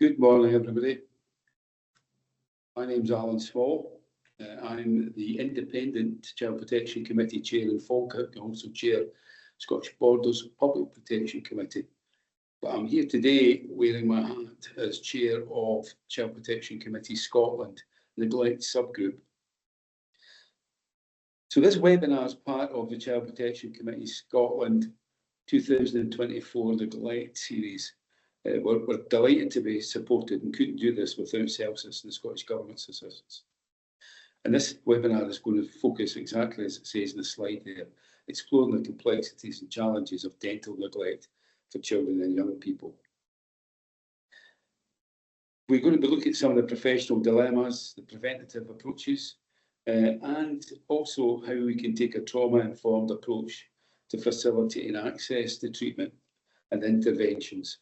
Good morning, everybody. My name's Alan Small. I'm the Independent Child Protection Committee Chair in Falkirk. I also chair Scottish Borders Public Protection Committee. But I'm here today wearing my hat as Chair of Child Protection Committee Scotland, Neglect Subgroup. So this webinar is part of the Child Protection Committee Scotland 2024 Neglect series. We're delighted to be supported and couldn't do this without CELCIS and the Scottish Government's assistance. And this webinar is going to focus exactly as it says in the slide there, exploring the complexities and challenges of dental neglect for children and young people. We're going to be looking at some of the professional dilemmas, the preventative approaches, and also how we can take a trauma-informed approach to facilitating access to treatment and interventions.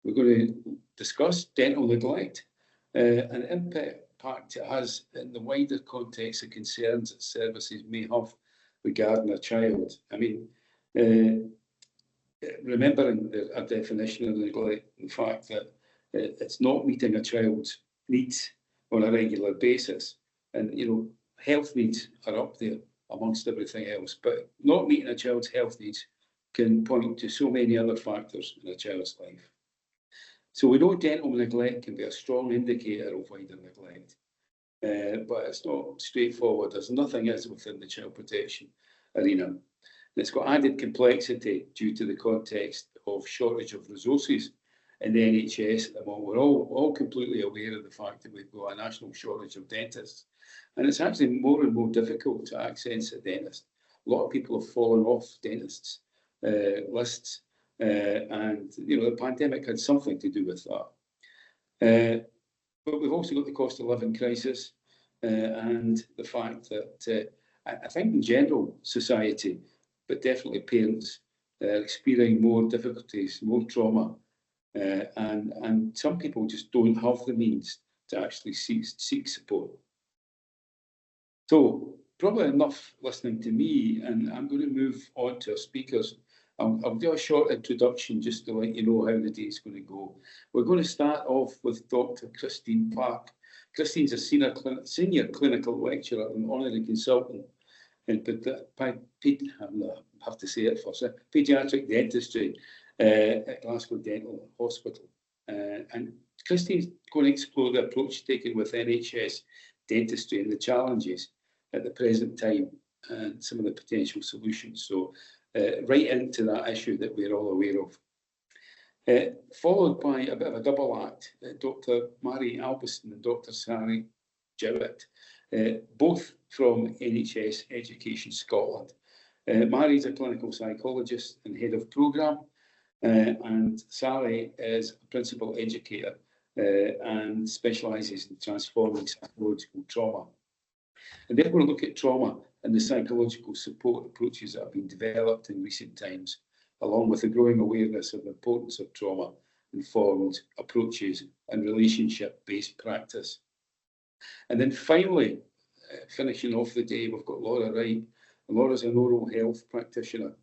We're going to discuss dental neglect and impact it has in the wider context of concerns that services may have regarding a child. I mean, remembering a definition of neglect, the fact that it's not meeting a child's needs on a regular basis. And, you know, health needs are up there amongst everything else, but not meeting a child's health needs can point to so many other factors in a child's life. So we know dental neglect can be a strong indicator of wider neglect, but it's not straightforward, as nothing is within the child protection arena. And it's got added complexity due to the context of shortage of resources in the NHS at the moment. We're all completely aware of the fact that we've got a national shortage of dentists, and it's actually more and more difficult to access a dentist. A lot of people have fallen off dentists' lists. And, you know, the pandemic had something to do with that. But we've also got the cost of living crisis and the fact that I think in general society, but definitely parents, are experiencing more difficulties, more trauma, and some people just don't have the means to actually seek support. So probably enough listening to me, and I'm going to move on to our speakers. I'll do a short introduction just to let you know how the day is going to go. We're going to start off with Dr. Christine Park. Christine's a senior clinical lecturer and honorary consultant in paediatric dentistry at Glasgow Dental Hospital. And Christine's going to explore the approach taken with NHS dentistry and the challenges at the present time and some of the potential solutions. So right into that issue that we're all aware of. Followed by a bit of a double act, Dr. Mary Albiston and Dr. Sari Jewett, both from NHS Education Scotland. Mary's a clinical psychologist and head of programme, and Sari is a principal educator and specialises in transforming psychological trauma. And they're going to look at trauma and the psychological support approaches that have been developed in recent times, along with the growing awareness of the importance of trauma-informed approaches and relationship-based practice. And then finally, finishing off the day, we've got Laura Wright. Laura's an oral health practitioner,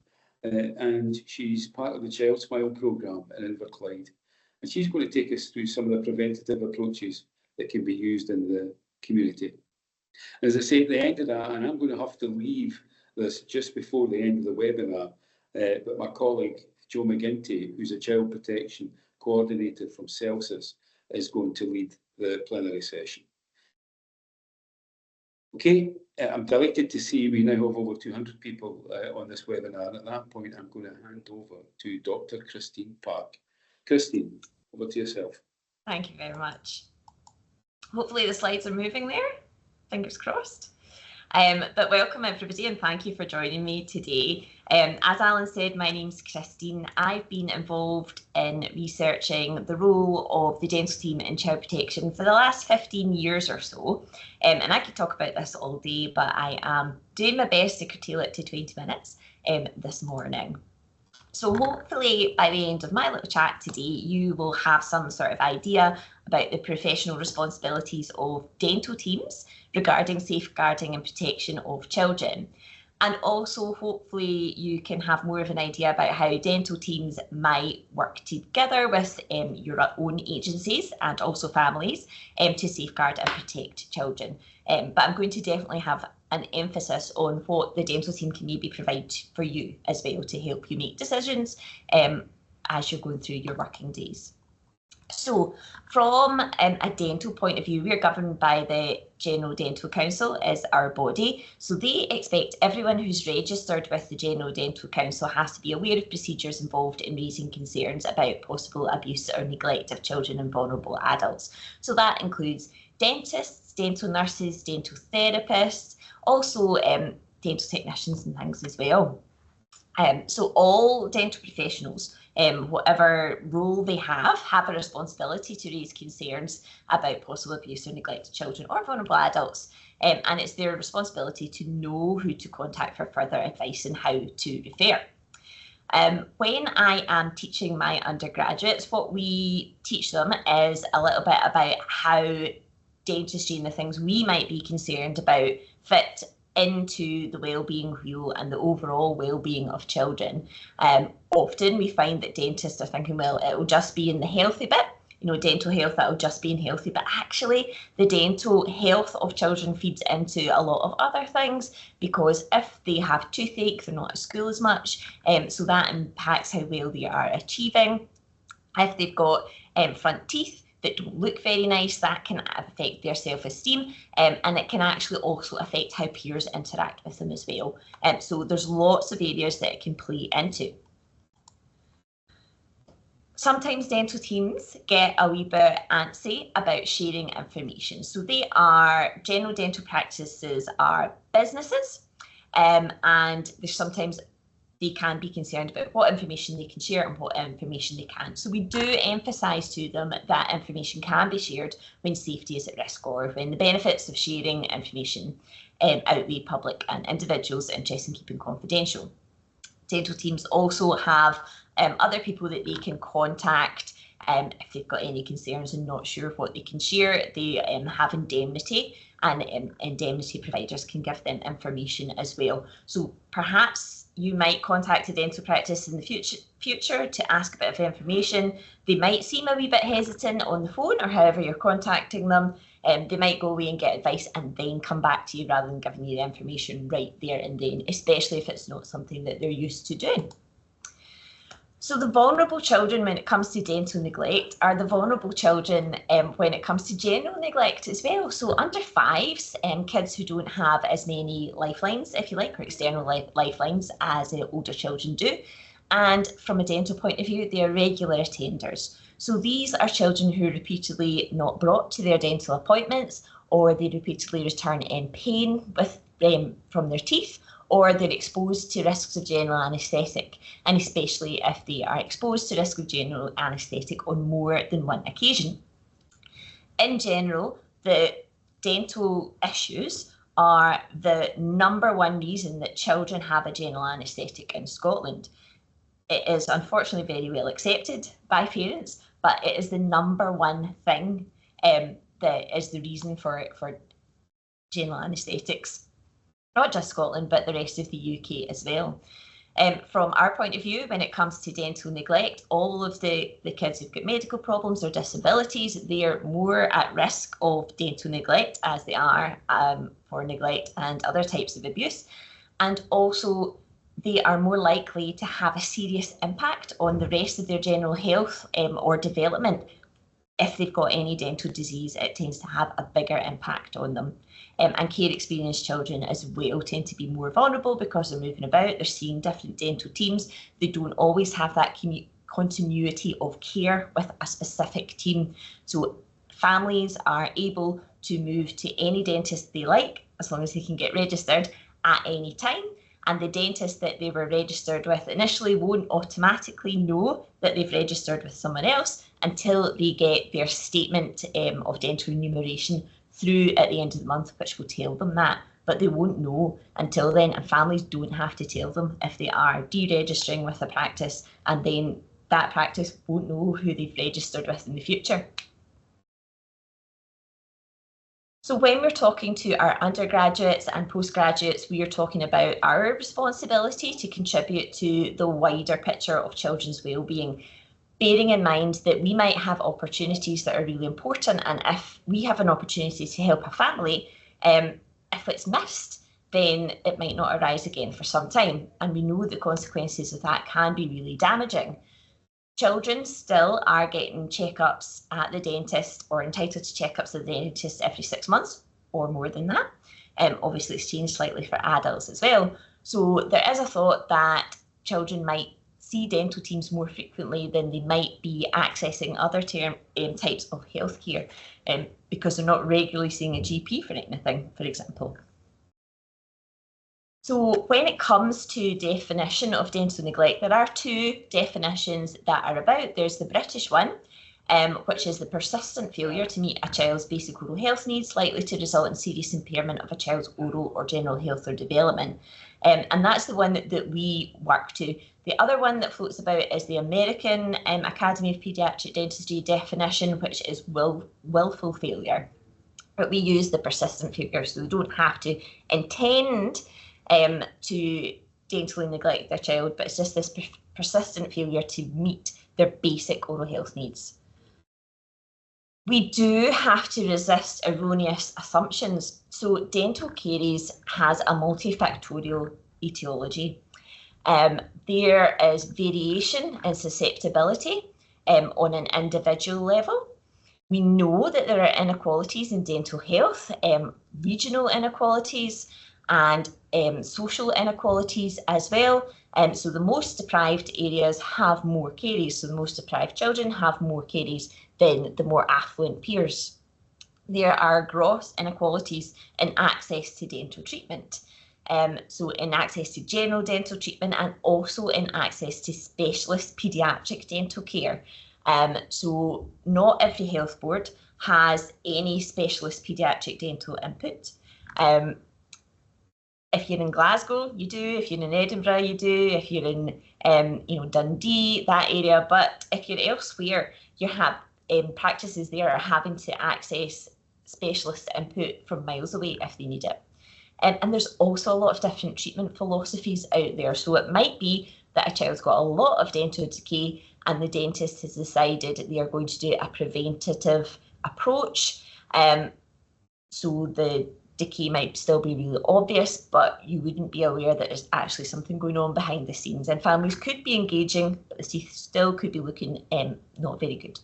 and she's part of the Child Smile programme in Inverclyde. And she's going to take us through some of the preventative approaches that can be used in the community. As I say at the end of that, and I'm going to have to leave this just before the end of the webinar, but my colleague Joe McGinty, who's a child protection coordinator from CELCIS, is going to lead the plenary session. Okay, I'm delighted to see we now have over 200 people on this webinar. At that point, I'm going to hand over to Dr. Christine Park. Christine, over to yourself. Thank you very much. Hopefully the slides are moving there. Fingers crossed. But welcome everybody and thank you for joining me today. As Alan said, my name's Christine. I've been involved in researching the role of the dental team in child protection for the last 15 years or so. And I could talk about this all day, but I am doing my best to curtail it to 20 minutes this morning. So hopefully by the end of my little chat today, you will have some sort of idea about the professional responsibilities of dental teams regarding safeguarding and protection of children. And also, hopefully, you can have more of an idea about how dental teams might work together with your own agencies and also families to safeguard and protect children. But I'm going to definitely have an emphasis on what the dental team can maybe provide for you as well to help you make decisions as you're going through your working days. So from a dental point of view, we're governed by the General Dental Council as our body. So they expect everyone who's registered with the General Dental Council has to be aware of procedures involved in raising concerns about possible abuse or neglect of children and vulnerable adults. So that includes dentists, dental nurses, dental therapists, also dental technicians and things as well. So all dental professionals, whatever role they have a responsibility to raise concerns about possible abuse or neglect of children or vulnerable adults. And it's their responsibility to know who to contact for further advice and how to refer. When I am teaching my undergraduates, what we teach them is a little bit about how dentistry and the things we might be concerned about fit into the well-being wheel and the overall well-being of children. Often we find that dentists are thinking, well, it'll just be in the healthy bit, you know, dental health, that'll just be in healthy, but actually the dental health of children feeds into a lot of other things, because if they have toothache, they're not at school as much, so that impacts how well they are achieving. If they've got front teeth that don't look very nice, that can affect their self-esteem, and it can actually also affect how peers interact with them as well. So there's lots of areas that it can play into. Sometimes dental teams get a wee bit antsy about sharing information. So general dental practices are businesses, and there's sometimes they can be concerned about what information they can share and what information they can't. So we do emphasise to them that information can be shared when safety is at risk or when the benefits of sharing information outweigh public and individuals' interest in keeping confidential. Dental teams also have other people that they can contact if they've got any concerns and not sure what they can share. They have indemnity, and indemnity providers can give them information as well. So perhaps you might contact a dental practice in the future to ask a bit of information. They might seem a wee bit hesitant on the phone or however you're contacting them. They might go away and get advice and then come back to you rather than giving you the information right there and then, especially if it's not something that they're used to doing. So the vulnerable children when it comes to dental neglect are the vulnerable children when it comes to general neglect as well. So under fives, kids who don't have as many lifelines, if you like, or external lifelines as older children do. And from a dental point of view, they are regular attenders. So these are children who are repeatedly not brought to their dental appointments, or they repeatedly return in pain from their teeth, or they're exposed to risks of general anaesthetic, and especially if they are exposed to risk of general anaesthetic on more than one occasion. In general, the dental issues are the #1 reason that children have a general anaesthetic in Scotland. It is unfortunately very well accepted by parents, but it is the #1 thing that is the reason for general anaesthetics. Not just Scotland, but the rest of the UK as well. From our point of view, when it comes to dental neglect, all of the kids who've got medical problems or disabilities, they are more at risk of dental neglect as they are for neglect and other types of abuse. And also, they are more likely to have a serious impact on the rest of their general health or development. If they've got any dental disease, it tends to have a bigger impact on them. And care experienced children as well tend to be more vulnerable because they're moving about, they're seeing different dental teams. They don't always have that continuity of care with a specific team. So families are able to move to any dentist they like, as long as they can get registered at any time. And the dentist that they were registered with initially won't automatically know that they've registered with someone else until they get their statement of dental remuneration through at the end of the month, which will tell them that, but they won't know until then, and families don't have to tell them if they are deregistering with a practice, and then that practice won't know who they've registered with in the future. So when we're talking to our undergraduates and postgraduates, we are talking about our responsibility to contribute to the wider picture of children's wellbeing, bearing in mind that we might have opportunities that are really important, and if we have an opportunity to help a family, if it's missed, then it might not arise again for some time, and we know the consequences of that can be really damaging. Children still are getting checkups at the dentist, or entitled to checkups at the dentist every 6 months or more than that. Obviously, it's changed slightly for adults as well. So there is a thought that children might see dental teams more frequently than they might be accessing other types of healthcare, because they're not regularly seeing a GP for anything, for example. So when it comes to definition of dental neglect, there are two definitions that are about. There's the British one, which is the persistent failure to meet a child's basic oral health needs, likely to result in serious impairment of a child's oral or general health or development. And that's the one that we work to. The other one that floats about is the American Academy of Pediatric Dentistry definition, which is willful failure. But we use the persistent failure, so they don't have to intend to dentally neglect their child, but it's just this persistent failure to meet their basic oral health needs. We do have to resist erroneous assumptions. So dental caries has a multifactorial etiology. There is variation in susceptibility on an individual level. We know that there are inequalities in dental health, regional inequalities, and social inequalities as well. So the most deprived areas have more caries, so the most deprived children have more caries than the more affluent peers. There are gross inequalities in access to dental treatment. So in access to general dental treatment and also in access to specialist paediatric dental care. So not every health board has any specialist paediatric dental input. If you're in Glasgow, you do. If you're in Edinburgh, you do. If you're in Dundee, that area. But if you're elsewhere, you have practices there are having to access specialist input from miles away if they need it. And there's also a lot of different treatment philosophies out there. So it might be that a child's got a lot of dental decay and the dentist has decided they are going to do a preventative approach. So the decay might still be really obvious, but you wouldn't be aware that there's actually something going on behind the scenes. And families could be engaging, but the teeth still could be looking not very good.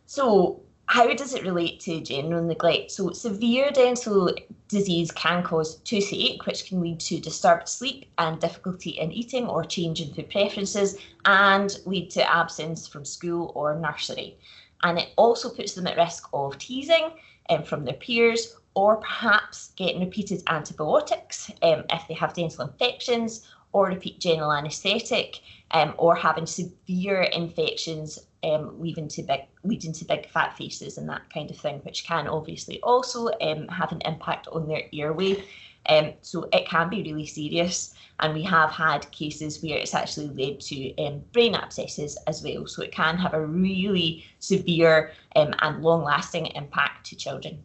So how does it relate to general neglect? So severe dental disease can cause toothache, which can lead to disturbed sleep and difficulty in eating or change in food preferences, and lead to absence from school or nursery. And it also puts them at risk of teasing from their peers, or perhaps getting repeated antibiotics if they have dental infections, or repeat general anaesthetic, or having severe infections leading to big fat faces and that kind of thing, which can obviously also have an impact on their airway. So it can be really serious, and we have had cases where it's actually led to brain abscesses as well. So it can have a really severe and long-lasting impact to children.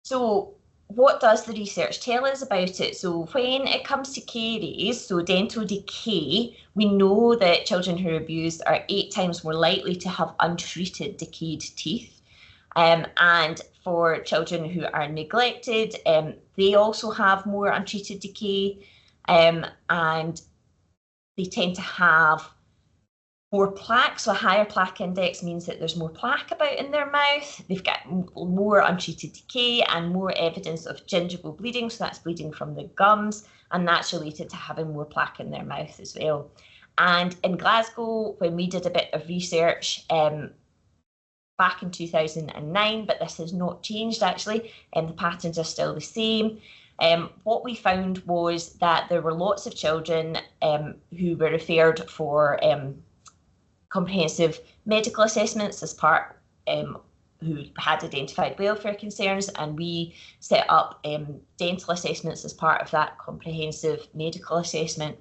So what does the research tell us about it? So when it comes to caries, so dental decay, we know that children who are abused are 8 times more likely to have untreated decayed teeth. And for children who are neglected, they also have more untreated decay, and they tend to have more plaque. So a higher plaque index means that there's more plaque about in their mouth. They've got more untreated decay and more evidence of gingival bleeding. So that's bleeding from the gums, and that's related to having more plaque in their mouth as well. And in Glasgow, when we did a bit of research back in 2009, but this has not changed actually, and the patterns are still the same. What we found was that there were lots of children who were referred for comprehensive medical assessments as part who had identified welfare concerns, and we set up dental assessments as part of that comprehensive medical assessment.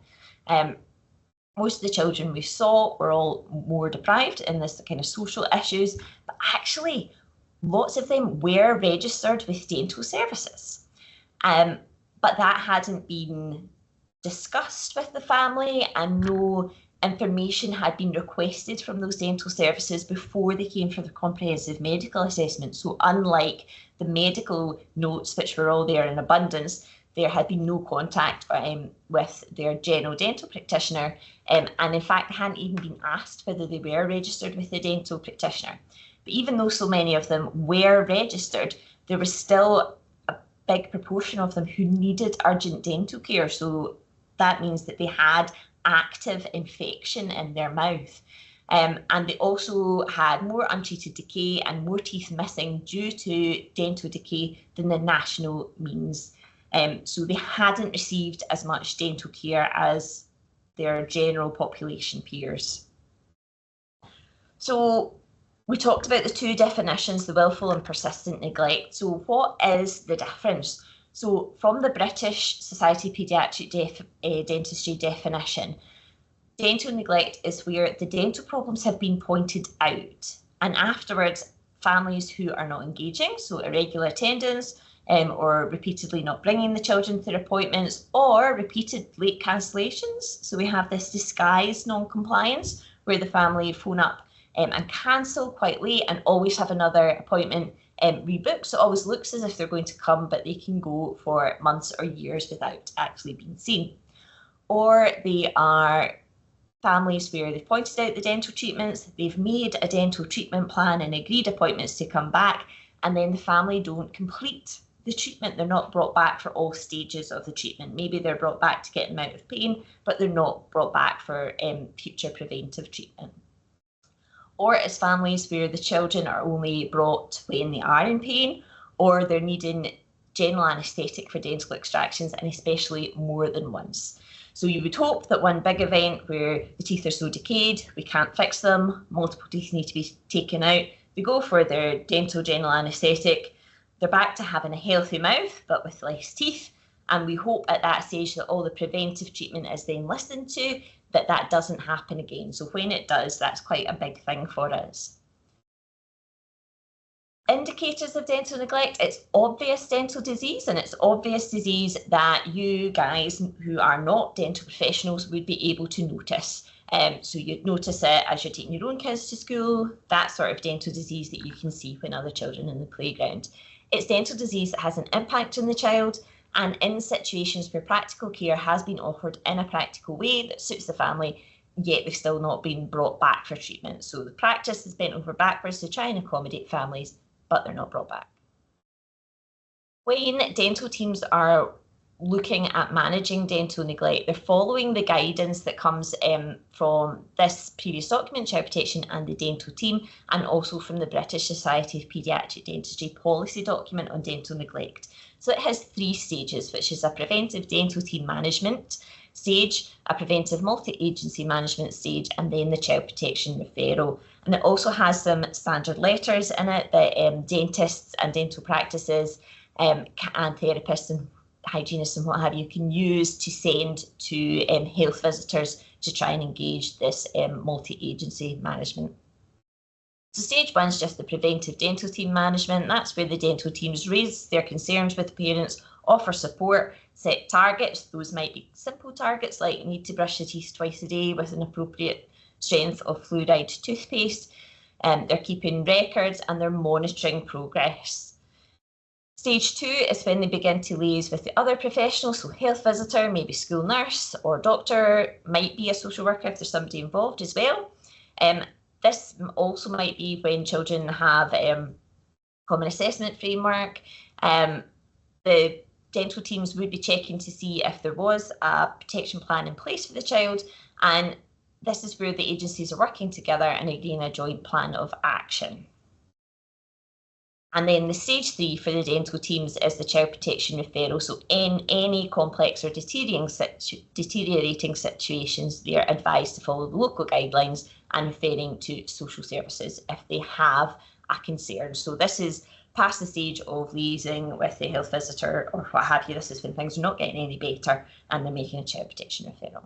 Most of the children we saw were all more deprived in this kind of social issues, but actually lots of them were registered with dental services, but that hadn't been discussed with the family, and no information had been requested from those dental services before they came for the comprehensive medical assessment. So unlike the medical notes, which were all there in abundance, there had been no contact with their general dental practitioner, and in fact hadn't even been asked whether they were registered with the dental practitioner. But even though so many of them were registered, there was still a big proportion of them who needed urgent dental care. So that means that they had active infection in their mouth. And they also had more untreated decay and more teeth missing due to dental decay than the national means. So they hadn't received as much dental care as their general population peers. So we talked about the two definitions, the willful and persistent neglect. So what is the difference? So from the British Society of Paediatric Dentistry definition, dental neglect is where the dental problems have been pointed out, and afterwards families who are not engaging, so irregular attendance, or repeatedly not bringing the children to their appointments, or repeated late cancellations. So we have this disguised non-compliance where the family phone up and cancel quite late and always have another appointment rebooked. So it always looks as if they're going to come, but they can go for months or years without actually being seen. Or they are families where they've pointed out the dental treatments, they've made a dental treatment plan and agreed appointments to come back, and then the family don't complete the treatment. They're not brought back for all stages of the treatment. Maybe they're brought back to get them out of pain, but they're not brought back for future preventive treatment. Or it's families where the children are only brought when they are in pain, or they're needing general anaesthetic for dental extractions, and especially more than once. So you would hope that one big event where the teeth are so decayed, we can't fix them, multiple teeth need to be taken out, they go for their dental general anaesthetic, they're back to having a healthy mouth, but with less teeth. And we hope at that stage that all the preventive treatment is then listened to, that doesn't happen again. So when it does, that's quite a big thing for us. Indicators of dental neglect, it's obvious dental disease, and it's obvious disease that you guys who are not dental professionals would be able to notice. So you'd notice it as you're taking your own kids to school, that sort of dental disease that you can see when other children in the playground. It's dental disease that has an impact on the child, and in situations where practical care has been offered in a practical way that suits the family, yet they've still not been brought back for treatment. So the practice is bent over backwards to try and accommodate families, but they're not brought back. When dental teams are looking at managing dental neglect, they're following the guidance that comes from this previous document, Child Protection and the dental team, and also from the British Society of Paediatric Dentistry policy document on dental neglect. So it has 3 stages, which is a preventive dental team management stage, a preventive multi-agency management stage, and then the child protection referral. And it also has some standard letters in it that dentists and dental practices and therapists and hygienists and what have you can use to send to health visitors to try and engage this multi-agency management. So stage 1 is just the preventive dental team management. That's where the dental teams raise their concerns with parents, offer support, set targets. Those might be simple targets like you need to brush your teeth twice a day with an appropriate strength of fluoride toothpaste. They're keeping records and they're monitoring progress. Stage 2 is when they begin to liaise with the other professionals, so health visitor, maybe school nurse or doctor, might be a social worker if there's somebody involved as well. This also might be when children have common assessment framework. The dental teams would be checking to see if there was a protection plan in place for the child, and this is where the agencies are working together and agreeing a joint plan of action. And then the stage 3 for the dental teams is the child protection referral. So in any complex or deteriorating situations, they are advised to follow the local guidelines and referring to social services if they have a concern. So this is past the stage of liaising with the health visitor or what have you. This is when things are not getting any better and they're making a child protection referral.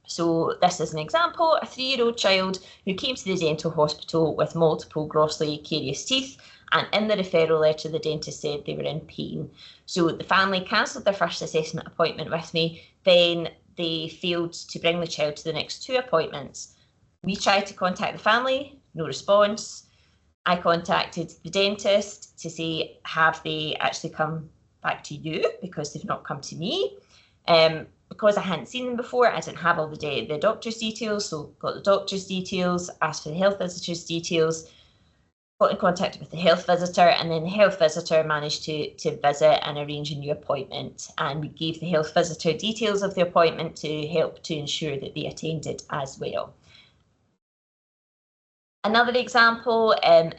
So this is an example, a 3-year-old child who came to the dental hospital with multiple grossly carious teeth, and in the referral letter, the dentist said they were in pain. So the family cancelled their first assessment appointment with me, then they failed to bring the child to the next 2 appointments. We tried to contact the family, no response. I contacted the dentist to say, have they actually come back to you, because they've not come to me. Because I hadn't seen them before, I didn't have all the doctor's details, so got the doctor's details, asked for the health visitor's details, got in contact with the health visitor, and then the health visitor managed to visit and arrange a new appointment. And we gave the health visitor details of the appointment to help to ensure that they attended as well. Another example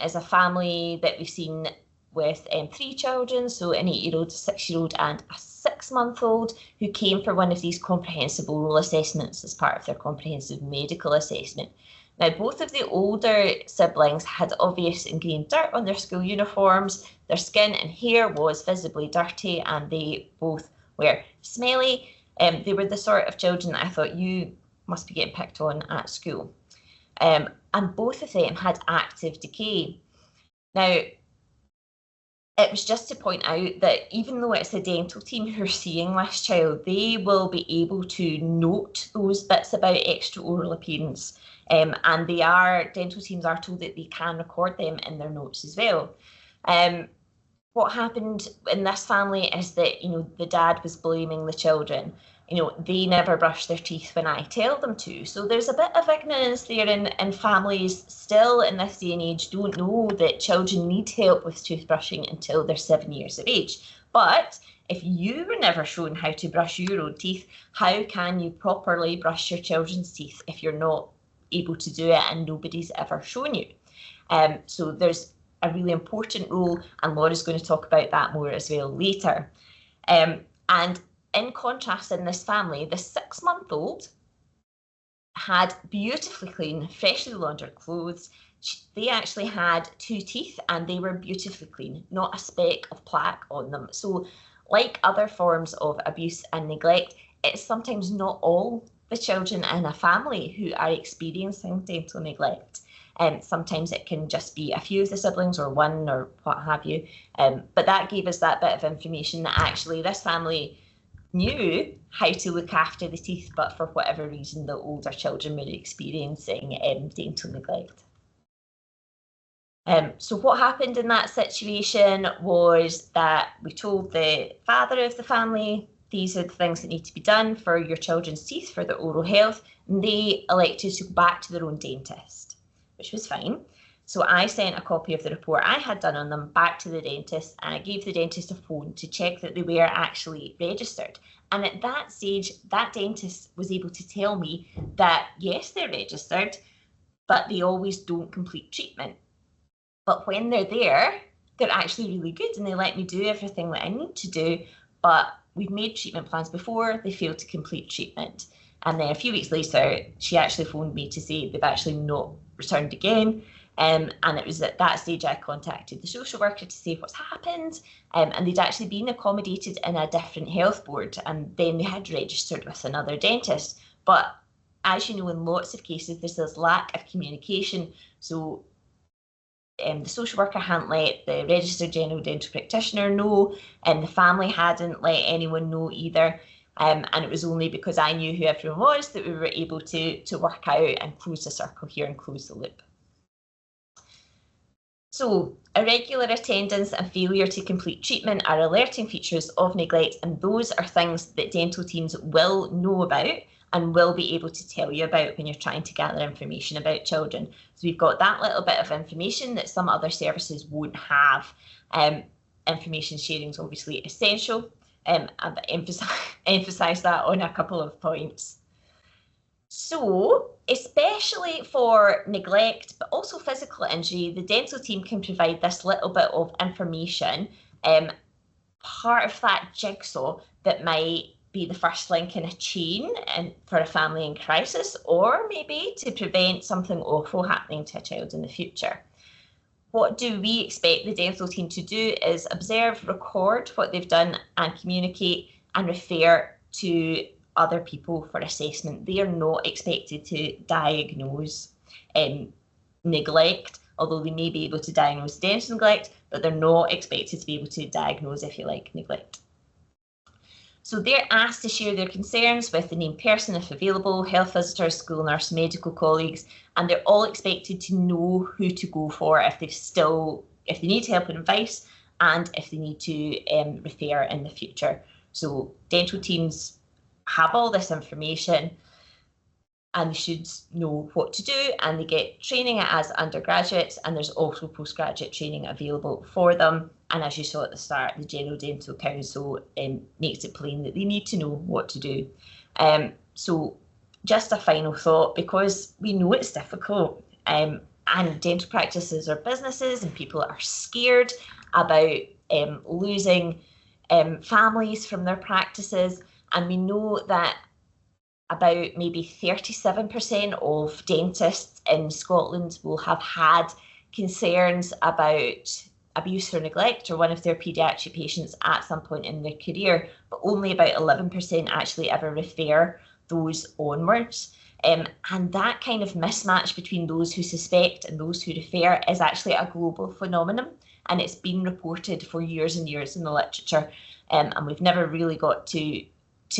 is a family that we've seen with 3 children, so an 8-year-old, a 6-year-old and a 6-month-old, who came for one of these comprehensive oral assessments as part of their comprehensive medical assessment. Now, both of the older siblings had obvious ingrained dirt on their school uniforms, their skin and hair was visibly dirty, and they both were smelly. They were the sort of children that I thought, you must be getting picked on at school. And both of them had active decay. Now, it was just to point out that even though it's the dental team who are seeing this child, they will be able to note those bits about extra oral appearance. And dental teams are told that they can record them in their notes as well. What happened in this family is that, the dad was blaming the children. They never brush their teeth when I tell them to. So there's a bit of ignorance there, and families still in this day and age don't know that children need help with toothbrushing until they're 7 years of age. But if you were never shown how to brush your own teeth, how can you properly brush your children's teeth if you're not able to do it and nobody's ever shown you? So there's a really important role, and Laura's going to talk about that more as well later. And in contrast, in this family, the 6-month-old had beautifully clean, freshly laundered clothes. They actually had 2 teeth and they were beautifully clean, not a speck of plaque on them. So like other forms of abuse and neglect, it's sometimes not all the children in a family who are experiencing dental neglect. Sometimes it can just be a few of the siblings or one or what have you. But that gave us that bit of information that actually this family knew how to look after the teeth, but for whatever reason the older children were experiencing dental neglect. So what happened in that situation was that we told the father of the family, these are the things that need to be done for your children's teeth, for their oral health, and they elected to go back to their own dentist, which was fine. So I sent a copy of the report I had done on them back to the dentist, and I gave the dentist a phone to check that they were actually registered. And at that stage, that dentist was able to tell me that, yes, they're registered, but they always don't complete treatment. But when they're there, they're actually really good and they let me do everything that I need to do. But we've made treatment plans before, they failed to complete treatment. And then a few weeks later, she actually phoned me to say they've actually not returned again. And it was at that stage I contacted the social worker to say what's happened. And they'd actually been accommodated in a different health board, and then they had registered with another dentist. But as you know, in lots of cases, there's this lack of communication. So the social worker hadn't let the registered general dental practitioner know, and the family hadn't let anyone know either. And it was only because I knew who everyone was that we were able to work out and close the circle here and close the loop. So irregular attendance and failure to complete treatment are alerting features of neglect, and those are things that dental teams will know about and will be able to tell you about when you're trying to gather information about children. So we've got that little bit of information that some other services won't have. Information sharing is obviously essential, and emphasize that on a couple of points. So, especially for neglect, but also physical injury, the dental team can provide this little bit of information, part of that jigsaw that might be the first link in a chain and for a family in crisis, or maybe to prevent something awful happening to a child in the future. What do we expect the dental team to do is observe, record what they've done and communicate and refer to other people for assessment. They are not expected to diagnose neglect, although they may be able to diagnose dental neglect, but they're not expected to be able to diagnose, if you like, neglect. So they're asked to share their concerns with the named person if available, health visitors, school nurse, medical colleagues, and they're all expected to know who to go for if they need help and advice, and if they need to refer in the future. So dental teams have all this information and they should know what to do, and they get training as undergraduates, and there's also postgraduate training available for them. And as you saw at the start, the General Dental Council makes it plain that they need to know what to do. So just a final thought, because we know it's difficult, and dental practices are businesses and people are scared about losing families from their practices, and we know that about maybe 37% of dentists in Scotland will have had concerns about abuse or neglect or one of their paediatric patients at some point in their career, but only about 11% actually ever refer those onwards. And that kind of mismatch between those who suspect and those who refer is actually a global phenomenon, and it's been reported for years and years in the literature, and we've never really got to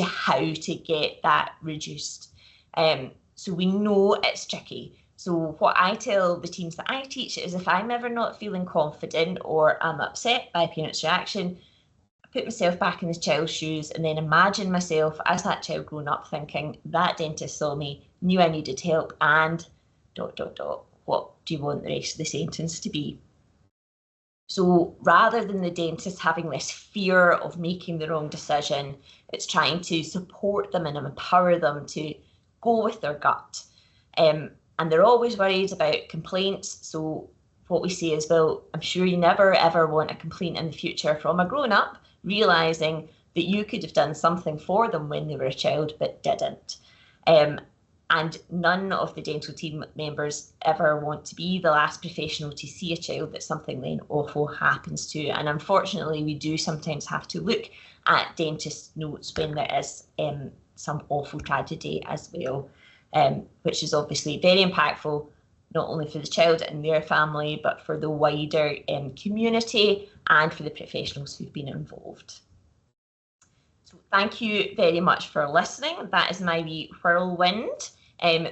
how to get that reduced. So we know it's tricky. So what I tell the teams that I teach is, if I'm ever not feeling confident or I'm upset by a parent's reaction, I put myself back in the child's shoes and then imagine myself as that child grown up thinking, that dentist saw me, knew I needed help, and ... What do you want the rest of the sentence to be? So rather than the dentist having this fear of making the wrong decision, it's trying to support them and empower them to go with their gut. And they're always worried about complaints. So what we say is, well, I'm sure you never ever want a complaint in the future from a grown-up, realising that you could have done something for them when they were a child but didn't. And none of the dental team members ever want to be the last professional to see a child that something then awful happens to. And unfortunately, we do sometimes have to look at dentist notes when there is some awful tragedy as well, which is obviously very impactful, not only for the child and their family, but for the wider community and for the professionals who've been involved. So thank you very much for listening. That is my wee whirlwind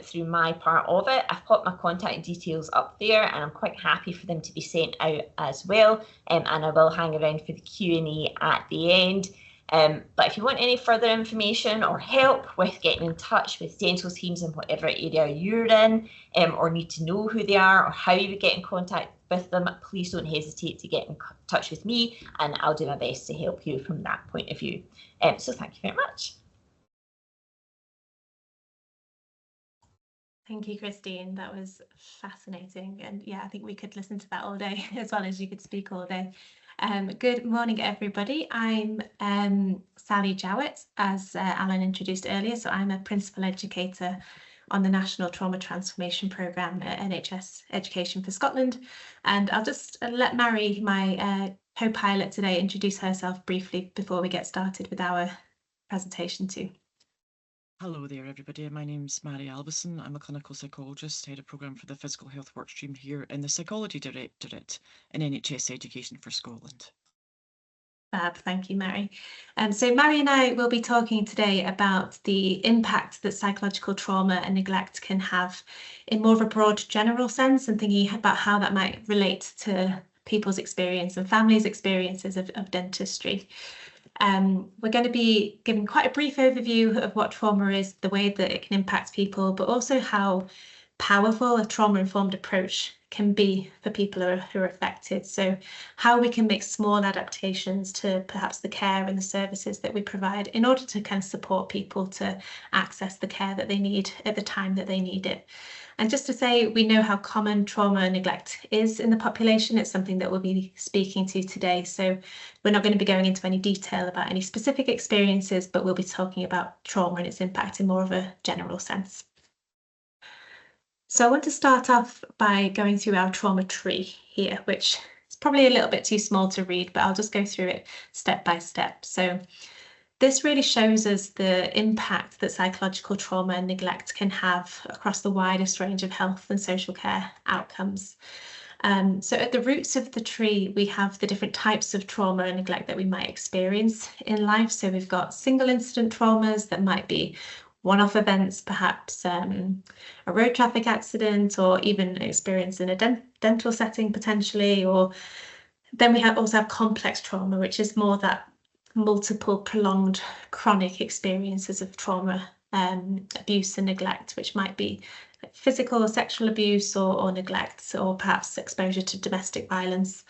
through my part of it. I've put my contact details up there, and I'm quite happy for them to be sent out as well, and I will hang around for the Q&A at the end. But if you want any further information or help with getting in touch with dental teams in whatever area you're in, or need to know who they are or how you would get in contact with them, please don't hesitate to get in touch with me, and I'll do my best to help you from that point of view. So thank you very much. Thank you, Christine. That was fascinating. And yeah, I think we could listen to that all day as well as you could speak all day. Good morning, everybody. I'm Sally Jowett, as Alan introduced earlier. So I'm a principal educator on the National Trauma Transformation Programme at NHS Education for Scotland. And I'll just let Mary, my co-pilot today, introduce herself briefly before we get started with our presentation too. Hello there, everybody. My name's Mary Albison. I'm a clinical psychologist, head of programme for the physical health work stream here in the Psychology Directorate in NHS Education for Scotland. Fab, thank you, Mary. So Mary and I will be talking today about the impact that psychological trauma and neglect can have in more of a broad general sense, and thinking about how that might relate to people's experience and families' experiences of dentistry. We're going to be giving quite a brief overview of what trauma is, the way that it can impact people, but also how powerful a trauma-informed approach can be for people who are affected. So how we can make small adaptations to perhaps the care and the services that we provide in order to kind of support people to access the care that they need at the time that they need it. And just to say, we know how common trauma and neglect is in the population. It's something that we'll be speaking to today. So we're not going to be going into any detail about any specific experiences, but we'll be talking about trauma and its impact in more of a general sense. So I want to start off by going through our trauma tree here, which is probably a little bit too small to read, but I'll just go through it step by step. So this really shows us the impact that psychological trauma and neglect can have across the widest range of health and social care outcomes. So at the roots of the tree, we have the different types of trauma and neglect that we might experience in life. So we've got single incident traumas that might be one-off events, perhaps a road traffic accident, or even experience in a dental setting potentially. Or then we also have complex trauma, which is more that multiple prolonged chronic experiences of trauma, abuse and neglect, which might be physical or sexual abuse or neglect, or perhaps exposure to domestic violence.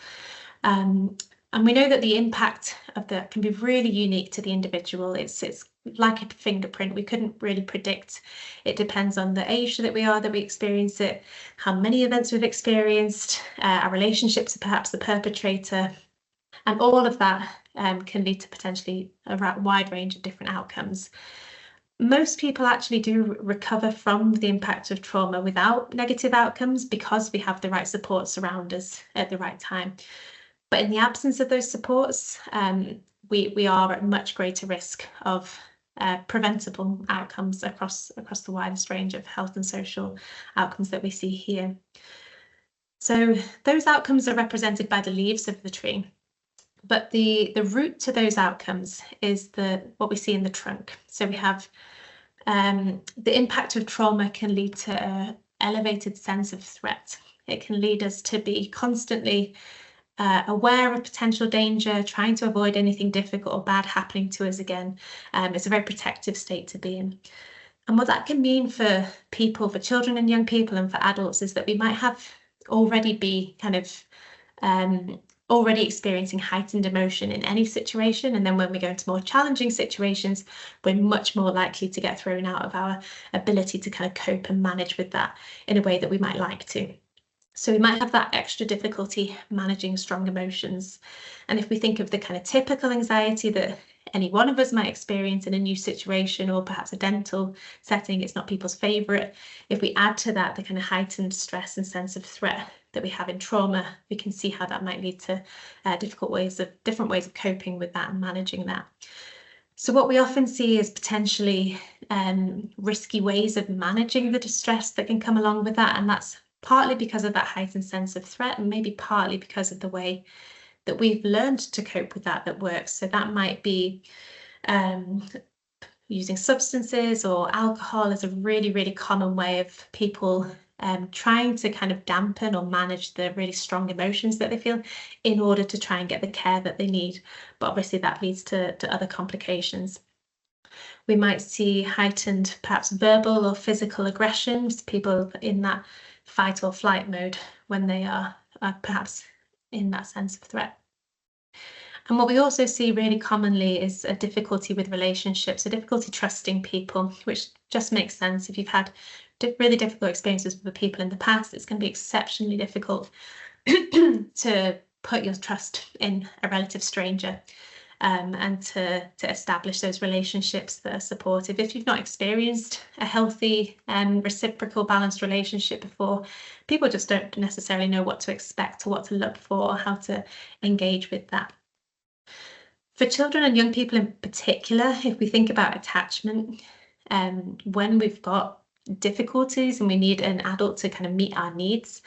And we know that the impact of that can be really unique to the individual. It's like a fingerprint. We couldn't really predict. It depends on the age that we are that we experience it, how many events we've experienced, our relationships to perhaps the perpetrator, and all of that can lead to potentially a wide range of different outcomes. Most people actually do recover from the impact of trauma without negative outcomes because we have the right supports around us at the right time. But in the absence of those supports, we are at much greater risk of preventable outcomes across the widest range of health and social outcomes that we see here. So those outcomes are represented by the leaves of the tree. But the root to those outcomes is what we see in the trunk. So we have the impact of trauma can lead to an elevated sense of threat. It can lead us to be constantly aware of potential danger, trying to avoid anything difficult or bad happening to us again. It's a very protective state to be in. And what that can mean for people, for children and young people and for adults, is that we might have already be kind of already experiencing heightened emotion in any situation. And then when we go into more challenging situations, we're much more likely to get thrown out of our ability to kind of cope and manage with that in a way that we might like to. So we might have that extra difficulty managing strong emotions. And if we think of the kind of typical anxiety that any one of us might experience in a new situation, or perhaps a dental setting, it's not people's favourite. If we add to that the kind of heightened stress and sense of threat that we have in trauma, we can see how that might lead to different ways of coping with that and managing that. So what we often see is potentially risky ways of managing the distress that can come along with that, and that's partly because of that heightened sense of threat, and maybe partly because of the way that we've learned to cope with that works. So that might be using substances or alcohol as a really, really common way of people trying to kind of dampen or manage the really strong emotions that they feel in order to try and get the care that they need. But obviously that leads to other complications. We might see heightened perhaps verbal or physical aggressions, people in that fight or flight mode when they are perhaps in that sense of threat. And what we also see really commonly is a difficulty with relationships, a difficulty trusting people, which just makes sense. If you've had really difficult experiences with people in the past, it's going to be exceptionally difficult to put your trust in a relative stranger and to establish those relationships that are supportive. If you've not experienced a healthy and reciprocal balanced relationship before, people just don't necessarily know what to expect or what to look for or how to engage with that. For children and young people in particular, if we think about attachment, when we've got difficulties and we need an adult to kind of meet our needs,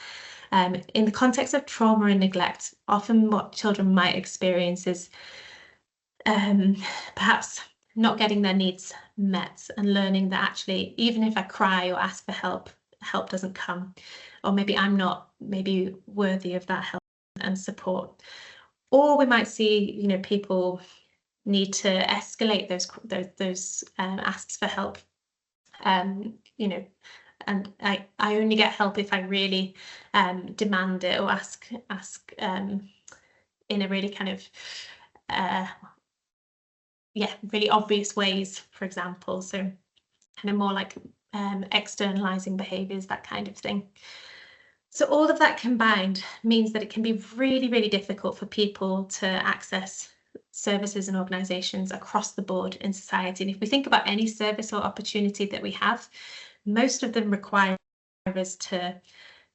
in the context of trauma and neglect, often what children might experience is perhaps not getting their needs met and learning that actually, even if I cry or ask for help, help doesn't come, or maybe I'm not worthy of that help and support. Or we might see, people need to escalate those asks for help. And I only get help if I really demand it or ask in a really kind of really obvious ways, for example. So kind of more like externalizing behaviors, that kind of thing. So all of that combined means that it can be really, really difficult for people to access services and organisations across the board in society. And if we think about any service or opportunity that we have, most of them require us to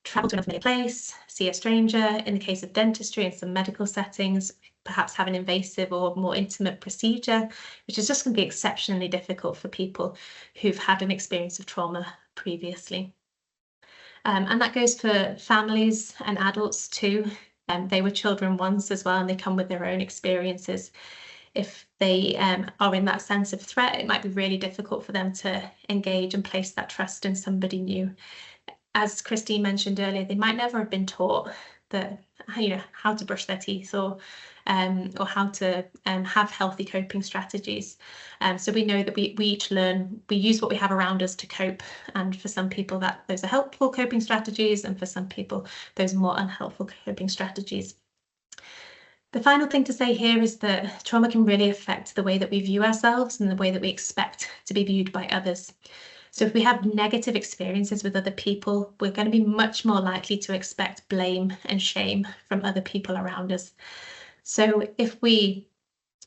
travel to another place, see a stranger. In the case of dentistry and some medical settings, perhaps have an invasive or more intimate procedure, which is just going to be exceptionally difficult for people who've had an experience of trauma previously. And that goes for families and adults too. They were children once as well, and they come with their own experiences. If they are in that sense of threat, it might be really difficult for them to engage and place that trust in somebody new. As Christine mentioned earlier, they might never have been taught that, how to brush their teeth or how to have healthy coping strategies. So we know that we each learn, we use what we have around us to cope. And for some people those are helpful coping strategies, and for some people those are more unhelpful coping strategies. The final thing to say here is that trauma can really affect the way that we view ourselves and the way that we expect to be viewed by others. So if we have negative experiences with other people, we're going to be much more likely to expect blame and shame from other people around us. So if we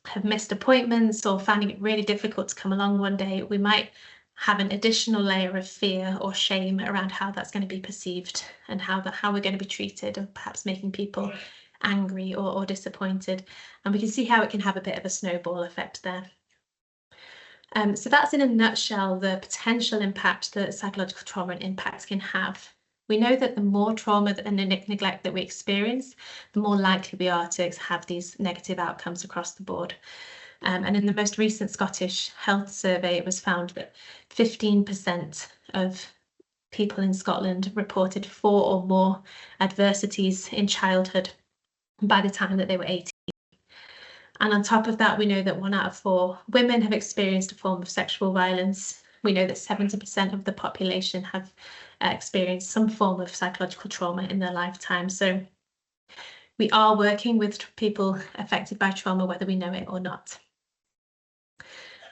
have missed appointments or finding it really difficult to come along one day, we might have an additional layer of fear or shame around how that's going to be perceived and how we're going to be treated, or perhaps making people angry or disappointed. And we can see how it can have a bit of a snowball effect there. So that's in a nutshell the potential impact that psychological trauma and impact can have. We know that the more trauma and neglect that we experience, the more likely we are to have these negative outcomes across the board. And in the most recent Scottish Health Survey, it was found that 15% of people in Scotland reported 4 or more adversities in childhood by the time that they were 18. And on top of that, we know that 1 out of 4 women have experienced a form of sexual violence. We know that 70% of the population have experienced some form of psychological trauma in their lifetime. So we are working with people affected by trauma, whether we know it or not.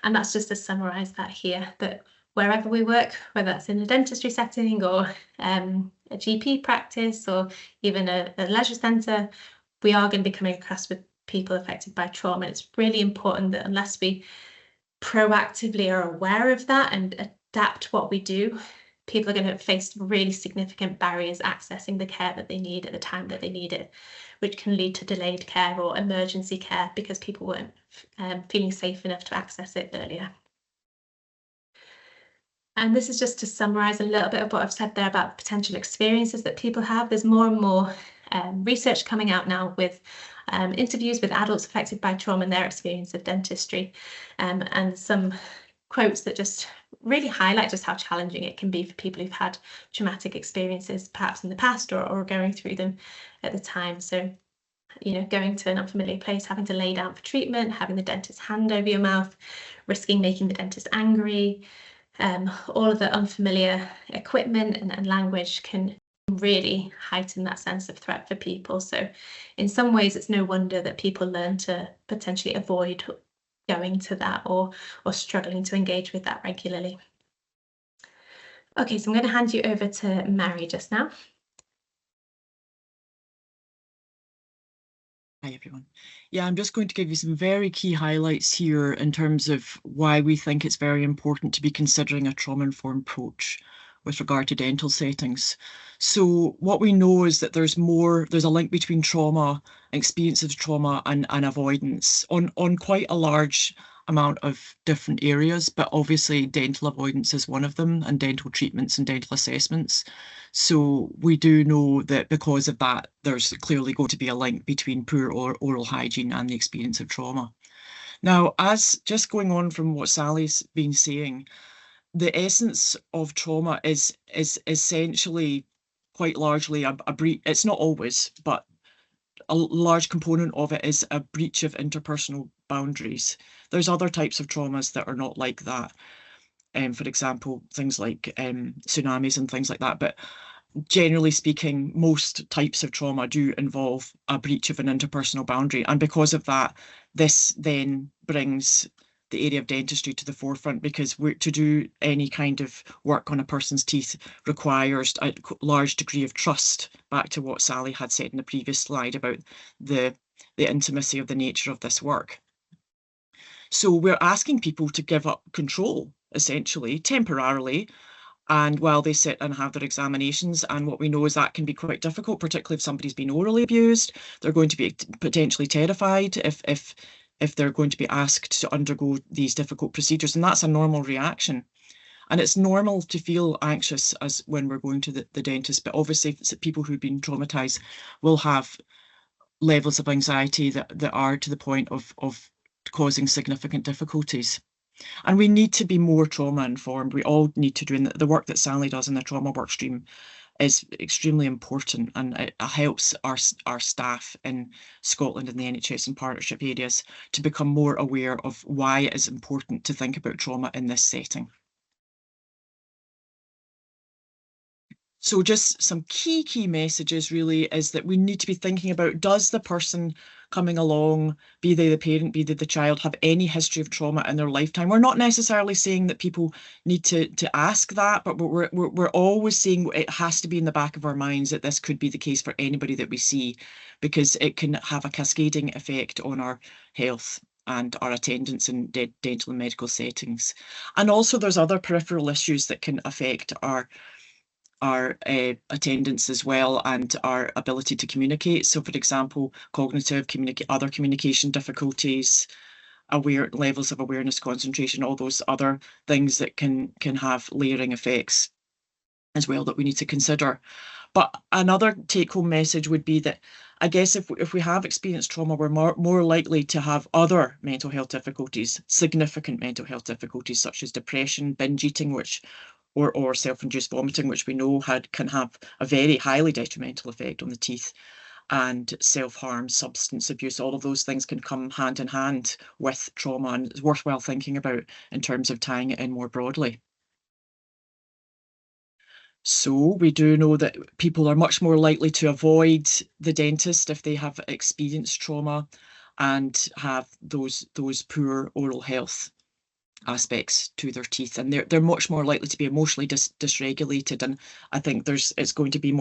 And that's just to summarise that here, that wherever we work, whether that's in a dentistry setting or a GP practice or even a leisure centre, we are going to be coming across with people affected by trauma. It's really important that unless we proactively are aware of that and adapt what we do, people are going to face really significant barriers accessing the care that they need at the time that they need it, which can lead to delayed care or emergency care because people weren't feeling safe enough to access it earlier. And this is just to summarise a little bit of what I've said there about the potential experiences that people have. There's more and more research coming out now with interviews with adults affected by trauma and their experience of dentistry, and some quotes that just really highlight just how challenging it can be for people who've had traumatic experiences perhaps in the past or going through them at the time. So, going to an unfamiliar place, having to lay down for treatment, having the dentist's hand over your mouth, risking making the dentist angry, all of the unfamiliar equipment and language can really heighten that sense of threat for people. So in some ways, it's no wonder that people learn to potentially avoid going to that or struggling to engage with that regularly. Okay, so I'm going to hand you over to Mary just now. Hi, everyone. Yeah, I'm just going to give you some very key highlights here in terms of why we think it's very important to be considering a trauma-informed approach with regard to dental settings. So what we know is that there's a link between trauma, experience of trauma and avoidance on quite a large amount of different areas, but obviously dental avoidance is one of them, and dental treatments and dental assessments. So we do know that because of that, there's clearly going to be a link between poor oral hygiene and the experience of trauma. Now, as just going on from what Sally's been saying, the essence of trauma is essentially quite largely a breach. It's not always, but a large component of it is a breach of interpersonal boundaries. There's other types of traumas that are not like that. For example, things like tsunamis and things like that. But generally speaking, most types of trauma do involve a breach of an interpersonal boundary. And because of that, this then brings the area of dentistry to the forefront, because to do any kind of work on a person's teeth requires a large degree of trust, back to what Sally had said in the previous slide about the intimacy of the nature of this work. So we're asking people to give up control, essentially, temporarily, and while they sit and have their examinations. And what we know is that can be quite difficult, particularly if somebody's been orally abused. They're going to be potentially terrified if they're going to be asked to undergo these difficult procedures, and that's a normal reaction. And it's normal to feel anxious as when we're going to the dentist, but obviously people who've been traumatized will have levels of anxiety that are to the point of causing significant difficulties. And we need to be more trauma informed. We all need to do, and the work that Sally does in the trauma work stream is extremely important, and it helps our staff in Scotland and the NHS and partnership areas to become more aware of why it is important to think about trauma in this setting. So just some key messages really is that we need to be thinking about, does the person coming along, be they the parent, be they the child, have any history of trauma in their lifetime? We're not necessarily saying that people need to ask that, but we're always saying it has to be in the back of our minds that this could be the case for anybody that we see, because it can have a cascading effect on our health and our attendance in dental and medical settings. And also there's other peripheral issues that can affect our attendance as well, and our ability to communicate. So for example, cognitive, other communication difficulties, levels of awareness, concentration, all those other things that can have layering effects as well that we need to consider. But another take-home message would be that, I guess, if we have experienced trauma, we're more likely to have other mental health difficulties, significant mental health difficulties such as depression, binge eating, or self-induced vomiting, which we know can have a very highly detrimental effect on the teeth, and self-harm, substance abuse. All of those things can come hand in hand with trauma, and it's worthwhile thinking about in terms of tying it in more broadly. So we do know that people are much more likely to avoid the dentist if they have experienced trauma and have those poor oral health aspects to their teeth, and they're much more likely to be emotionally dysregulated. And I think it's going to be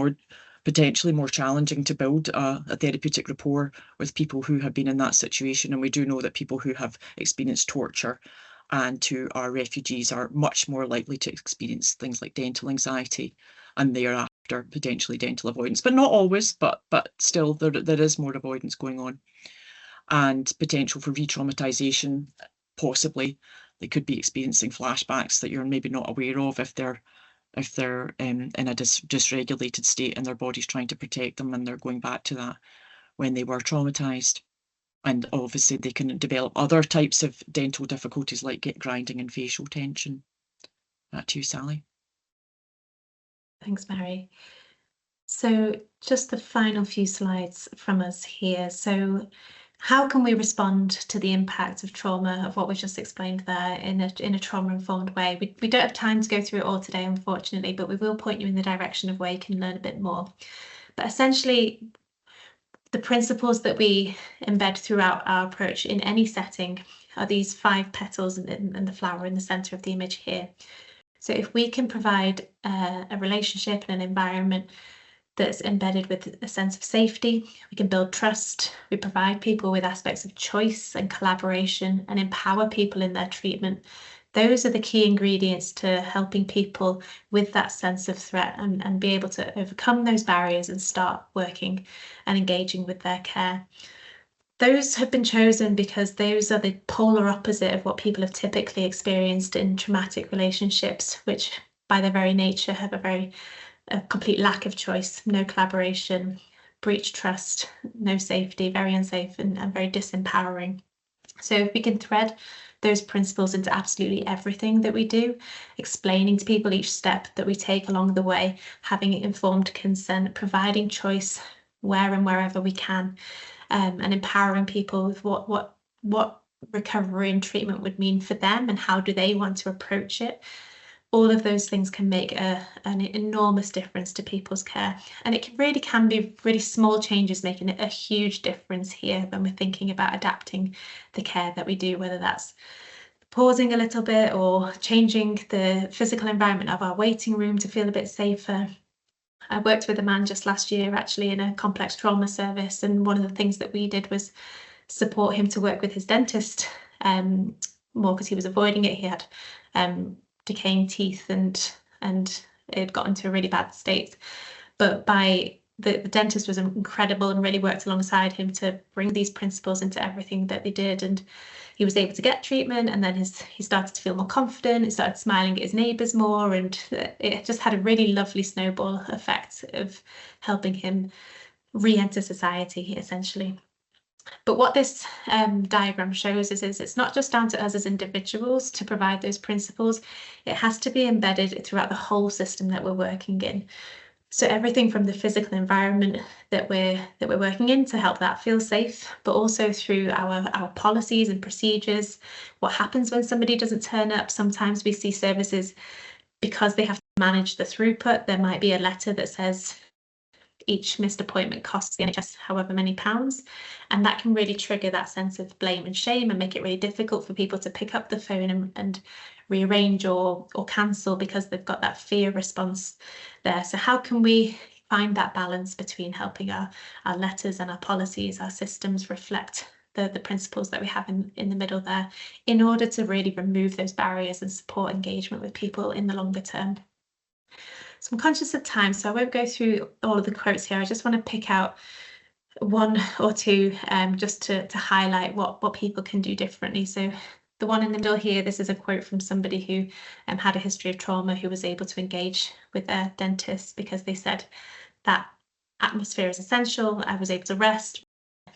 potentially more challenging to build a therapeutic rapport with people who have been in that situation. And we do know that people who have experienced torture and who are refugees are much more likely to experience things like dental anxiety, and thereafter potentially dental avoidance, but not always, but still there is more avoidance going on, and potential for re-traumatization. Possibly they could be experiencing flashbacks that you're maybe not aware of if they're in a dysregulated state and their body's trying to protect them, and they're going back to that when they were traumatized. And obviously they can develop other types of dental difficulties like grinding and facial tension. Back to you, Sally. Thanks, Mary. So just the final few slides from us here. So how can we respond to the impact of trauma, of what we've just explained there, in a trauma-informed way? We don't have time to go through it all today, unfortunately, but we will point you in the direction of where you can learn a bit more. But essentially, the principles that we embed throughout our approach in any setting are these 5 petals and the flower in the centre of the image here. So if we can provide a relationship and an environment that's embedded with a sense of safety, we can build trust, we provide people with aspects of choice and collaboration, and empower people in their treatment. Those are the key ingredients to helping people with that sense of threat and be able to overcome those barriers and start working and engaging with their care. Those have been chosen because those are the polar opposite of what people have typically experienced in traumatic relationships, which by their very nature have a complete lack of choice, no collaboration, breached trust, no safety, very unsafe and very disempowering. So if we can thread those principles into absolutely everything that we do, explaining to people each step that we take along the way, having informed consent, providing choice where and wherever we can, and empowering people with what recovery and treatment would mean for them and how do they want to approach it. All of those things can make an enormous difference to people's care. And it really can be really small changes making a huge difference here when we're thinking about adapting the care that we do, whether that's pausing a little bit or changing the physical environment of our waiting room to feel a bit safer. I worked with a man just last year actually in a complex trauma service, and one of the things that we did was support him to work with his dentist more because he was avoiding it. He had decaying teeth and and it had got into a really bad state. But the dentist was incredible and really worked alongside him to bring these principles into everything that they did. And he was able to get treatment, and then he started to feel more confident. He started smiling at his neighbours more, and it just had a really lovely snowball effect of helping him re-enter society, essentially. But what this diagram shows is it's not just down to us as individuals to provide those principles. It has to be embedded throughout the whole system that we're working in. So everything from the physical environment that we're working in to help that feel safe, but also through our policies and procedures. What happens when somebody doesn't turn up? Sometimes we see services, because they have to manage the throughput, there might be a letter that says each missed appointment costs the NHS however many pounds, and that can really trigger that sense of blame and shame and make it really difficult for people to pick up the phone and rearrange or cancel, because they've got that fear response there. So how can we find that balance between helping our letters and our policies, our systems reflect the principles that we have in the middle there, in order to really remove those barriers and support engagement with people in the longer term? So I'm conscious of time, so I won't go through all of the quotes here. I just want to pick out one or two just to highlight what people can do differently. So the one in the middle here, this is a quote from somebody who had a history of trauma, who was able to engage with their dentist because they said that atmosphere is essential. I was able to rest.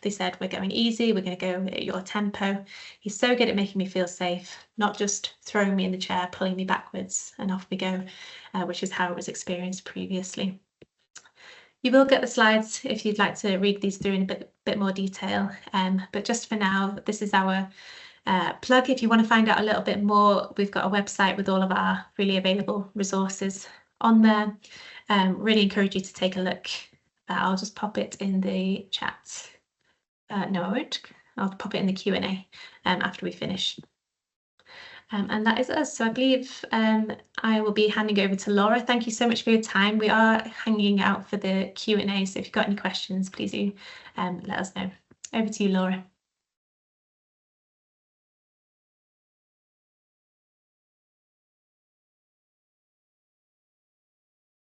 They said, we're going easy, we're going to go at your tempo. He's so good at making me feel safe, not just throwing me in the chair, pulling me backwards, and off we go, which is how it was experienced previously. You will get the slides if you'd like to read these through in a bit more detail, but just for now, this is our plug. If you want to find out a little bit more, we've got a website with all of our freely available resources on there. Really encourage you to take a look. I'll just pop it in the chat. No, I won't. I'll pop it in the Q&A after we finish. And that is us. So I believe I will be handing over to Laura. Thank you so much for your time. We are hanging out for the Q&A, so if you've got any questions, please do let us know. Over to you, Laura.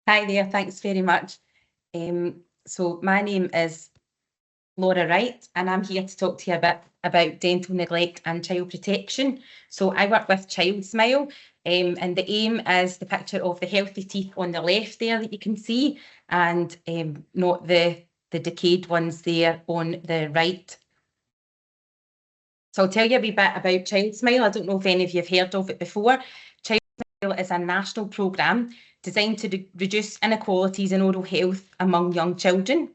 Hi there, thanks very much. So my name is Laura Wright, and I'm here to talk to you a bit about dental neglect and child protection. So I work with Child Smile, and the aim is the picture of the healthy teeth on the left there that you can see, and not the decayed ones there on the right. So I'll tell you a wee bit about Child Smile. I don't know if any of you have heard of it before. Child Smile is a national programme designed to reduce inequalities in oral health among young children.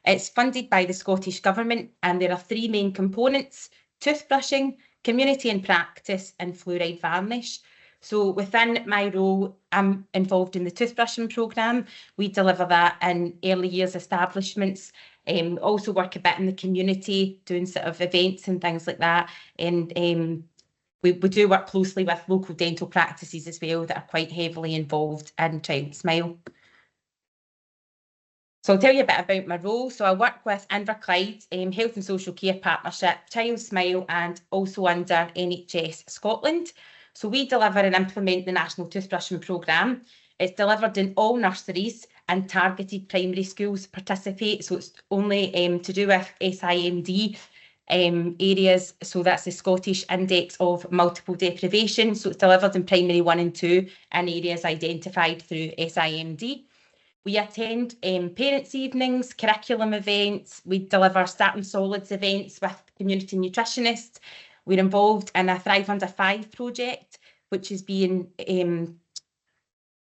It's funded by the Scottish Government, and there are three main components: toothbrushing, community and practice, and fluoride varnish. So within my role, I'm involved in the toothbrushing programme. We deliver that in early years establishments, also work a bit in the community, doing sort of events and things like that. And we do work closely with local dental practices as well that are quite heavily involved in Child Smile. So I'll tell you a bit about my role. So I work with Inverclyde Health and Social Care Partnership, Child Smile, and also under NHS Scotland. So we deliver and implement the National Toothbrushing Programme. It's delivered in all nurseries, and targeted primary schools participate. So it's only to do with SIMD areas. So that's the Scottish Index of Multiple Deprivation. So it's delivered in primary 1 and 2 in areas identified through SIMD. We attend parents' evenings, curriculum events. We deliver starting solids events with community nutritionists. We're involved in a Thrive Under 5 project, which is being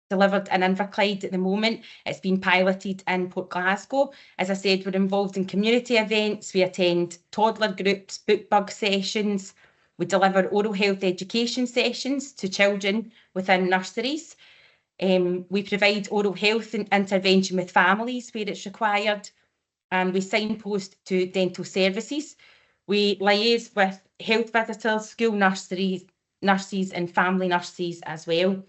delivered in Inverclyde at the moment. It's been piloted in Port Glasgow. As I said, we're involved in community events. We attend toddler groups, book bug sessions. We deliver oral health education sessions to children within nurseries. We provide oral health and intervention with families where it's required, and we signpost to dental services. We liaise with health visitors, school nurseries, and family nurses as well.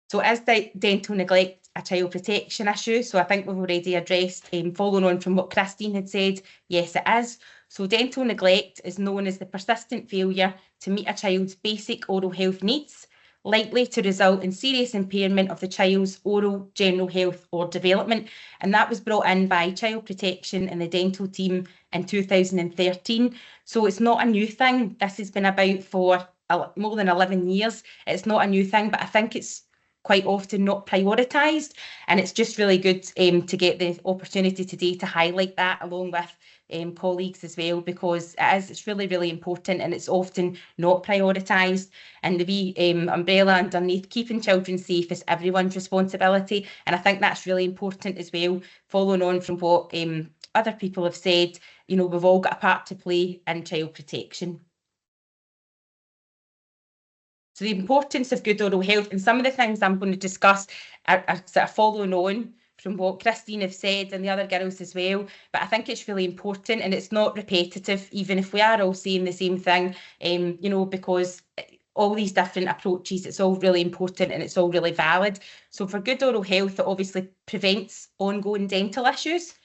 So is dental neglect a child protection issue? So I think we've already addressed, following on from what Christine had said, yes it is. So dental neglect is known as the persistent failure to meet a child's basic oral health needs, likely to result in serious impairment of the child's oral, general health or development. And that was brought in by Child Protection and the dental team in 2013. So it's not a new thing. This has been about for more than 11 years. It's not a new thing, but I think it's quite often not prioritised. And it's just really good to get the opportunity today to highlight that along with colleagues as well, because it's really, really important and it's often not prioritised. And the wee umbrella underneath keeping children safe is everyone's responsibility. And I think that's really important as well, following on from what other people have said. You know, we've all got a part to play in child protection. So the importance of good oral health, and some of the things I'm going to discuss are sort of following on from what Christine have said and the other girls as well. But I think it's really important and it's not repetitive, even if we are all saying the same thing, you know, because all these different approaches, it's all really important and it's all really valid. So for good oral health, it obviously prevents ongoing dental issues.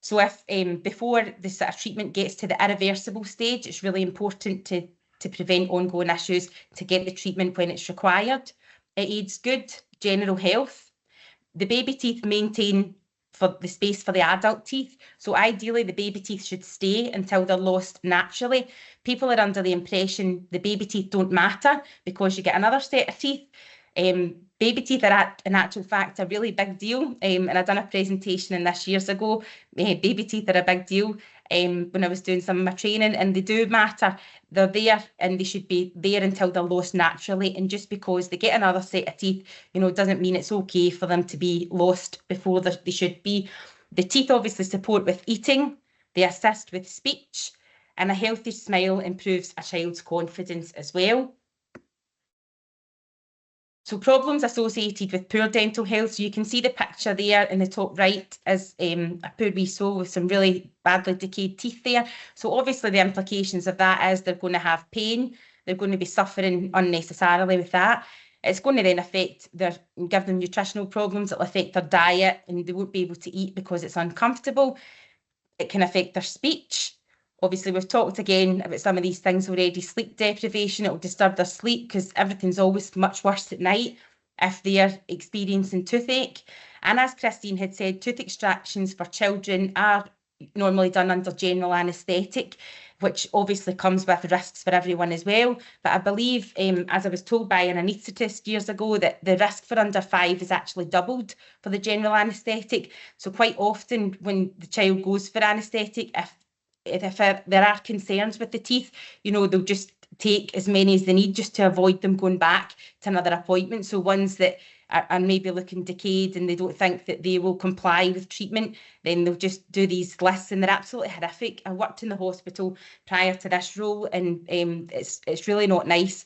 So if before the sort of treatment gets to the irreversible stage, it's really important to prevent ongoing issues, to get the treatment when it's required. It aids good general health. The baby teeth maintain for the space for the adult teeth. So ideally, the baby teeth should stay until they're lost naturally. People are under the impression the baby teeth don't matter because you get another set of teeth. Baby teeth are, in actual fact, a really big deal. And I've done a presentation in this years ago. Baby teeth are a big deal when I was doing some of my training, and they do matter. They're there and they should be there until they're lost naturally. And just because they get another set of teeth, you know, doesn't mean it's okay for them to be lost before they should be. The teeth obviously support with eating, they assist with speech, and a healthy smile improves a child's confidence as well. So problems associated with poor dental health. So you can see the picture there in the top right is a poor wee soul with some really badly decayed teeth there. So obviously the implications of that is they're going to have pain. They're going to be suffering unnecessarily with that. It's going to then give them nutritional problems. It'll affect their diet and they won't be able to eat because it's uncomfortable. It can affect their speech. Obviously, we've talked again about some of these things already. Sleep deprivation, it will disturb their sleep because everything's always much worse at night if they are experiencing toothache. And as Christine had said, tooth extractions for children are normally done under general anaesthetic, which obviously comes with risks for everyone as well. But I believe, as I was told by an anaesthetist years ago, that the risk for under 5 is actually doubled for the general anaesthetic. So quite often when the child goes for anaesthetic, if there are concerns with the teeth, you know, they'll just take as many as they need just to avoid them going back to another appointment. So ones that are maybe looking decayed and they don't think that they will comply with treatment, then they'll just do these lists and they're absolutely horrific. I worked in the hospital prior to this role and it's really not nice.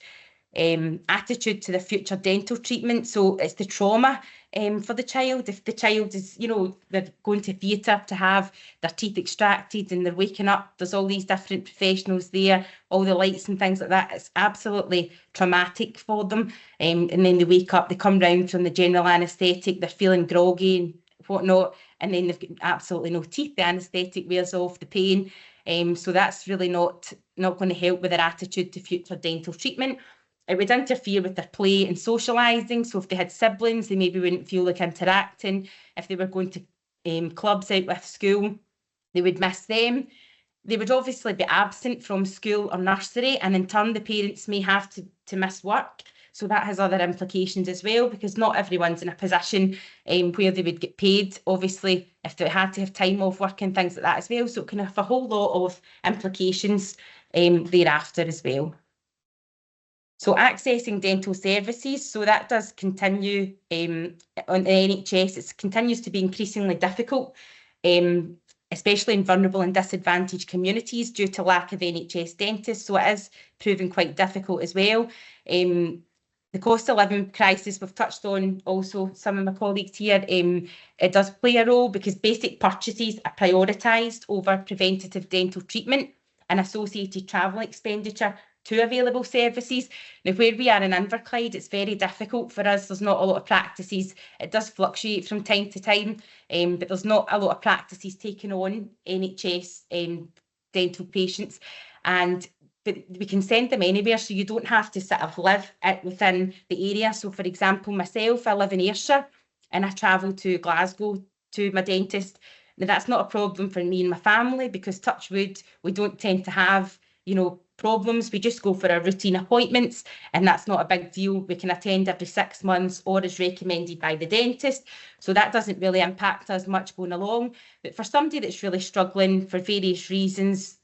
Attitude to the future dental treatment. So it's the trauma for the child. If the child is, you know, they're going to theatre to have their teeth extracted and they're waking up, there's all these different professionals there, all the lights and things like that. It's absolutely traumatic for them. And then they wake up, they come round from the general anaesthetic, they're feeling groggy and whatnot, and then they've got absolutely no teeth. The anaesthetic wears off the pain. So that's really not going to help with their attitude to future dental treatment. It would interfere with their play and socialising. So if they had siblings, they maybe wouldn't feel like interacting. If they were going to clubs out with school, they would miss them. They would obviously be absent from school or nursery, and in turn, the parents may have to miss work. So that has other implications as well, because not everyone's in a position where they would get paid, obviously, if they had to have time off work and things like that as well. So it can have a whole lot of implications thereafter as well. So accessing dental services, so that does continue on the NHS. It continues to be increasingly difficult, especially in vulnerable and disadvantaged communities due to lack of NHS dentists. So it is proving quite difficult as well. The cost of living crisis we've touched on also, some of my colleagues here, it does play a role because basic purchases are prioritised over preventative dental treatment and associated travel expenditure to available services. Now, where we are in Inverclyde, it's very difficult for us. There's not a lot of practices. It does fluctuate from time to time, but there's not a lot of practices taking on NHS dental patients. And but we can send them anywhere, so you don't have to sort of live within the area. So for example, myself, I live in Ayrshire and I travel to Glasgow to my dentist. Now that's not a problem for me and my family, because touch wood, we don't tend to have, you know, problems. We just go for our routine appointments, and that's not a big deal. We can attend every 6 months or as recommended by the dentist. So that doesn't really impact us much going along. But for somebody that's really struggling for various reasons,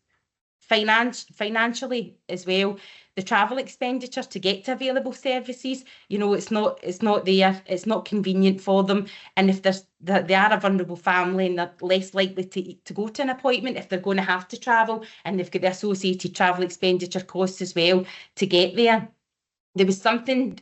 financially as well, the travel expenditure to get to available services, you know, it's not there, it's not convenient for them. And if they are a vulnerable family, and they're less likely to go to an appointment if they're going to have to travel, and they've got the associated travel expenditure costs as well to get there. There was something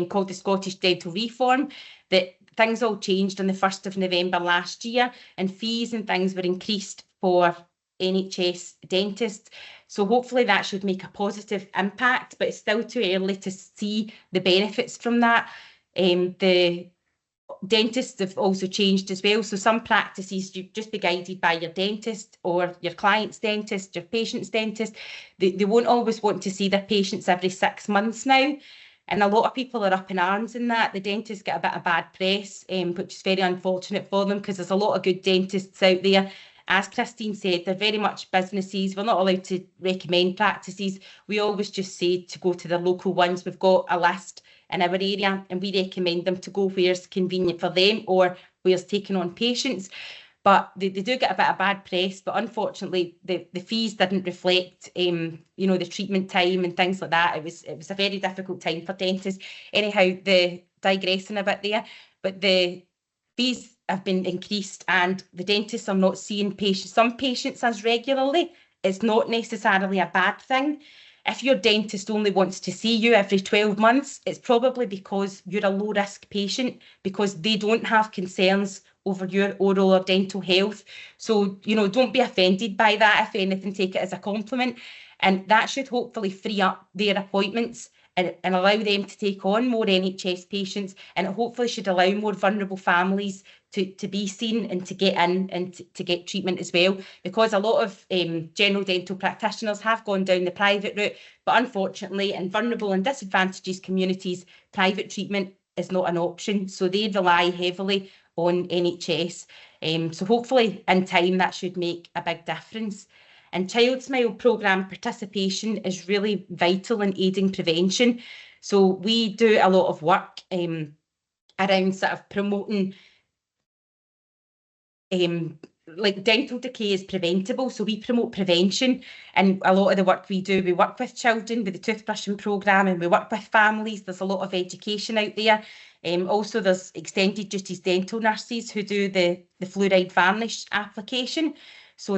called the Scottish Dental Reform, that things all changed on the 1st of November last year, and fees and things were increased for NHS dentists. So hopefully that should make a positive impact, but it's still too early to see the benefits from that. The dentists have also changed as well. So some practices, you just be guided by your dentist or your client's dentist, your patient's dentist. They won't always want to see their patients every 6 months now. And a lot of people are up in arms in that. The dentists get a bit of bad press, which is very unfortunate for them, because there's a lot of good dentists out there. As Christine said, they're very much businesses. We're not allowed to recommend practices. We always just say to go to the local ones. We've got a list in our area, and we recommend them to go where's convenient for them or where's taking on patients. But they do get a bit of bad press, but unfortunately the fees didn't reflect you know, the treatment time and things like that. It was a very difficult time for dentists. Anyhow, digressing a bit there, but the fees have been increased, and the dentists are not seeing some patients as regularly. It's not necessarily a bad thing. If your dentist only wants to see you every 12 months, it's probably because you're a low risk patient, because they don't have concerns over your oral or dental health. So, you know, don't be offended by that. If anything, take it as a compliment. And that should hopefully free up their appointments and allow them to take on more NHS patients, and it hopefully should allow more vulnerable families to be seen and to get in and to get treatment as well, because a lot of general dental practitioners have gone down the private route, but unfortunately in vulnerable and disadvantaged communities, private treatment is not an option, so they rely heavily on NHS. So hopefully in time that should make a big difference. And Child Smile programme participation is really vital in aiding prevention. So we do a lot of work around sort of promoting like dental decay is preventable. So we promote prevention, and a lot of the work we do, we work with children with the toothbrushing programme, and we work with families. There's a lot of education out there. Also, there's extended duties dental nurses who do the fluoride varnish application. So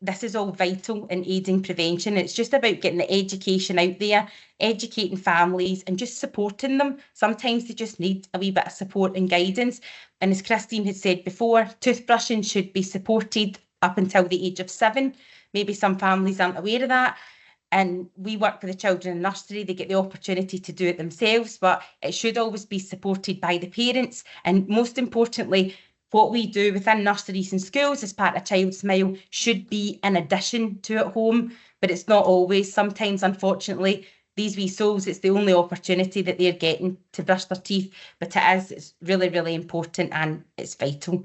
this is all vital in aiding prevention. It's just about getting the education out there, educating families and just supporting them. Sometimes they just need a wee bit of support and guidance. And as Christine had said before, toothbrushing should be supported up until the age of 7. Maybe some families aren't aware of that. And we work with the children in nursery, they get the opportunity to do it themselves, but it should always be supported by the parents. And most importantly, what we do within nurseries and schools as part of Child Smile should be in addition to at home, but it's not always. Sometimes, unfortunately, these wee souls, it's the only opportunity that they're getting to brush their teeth, but it's really, really important and it's vital.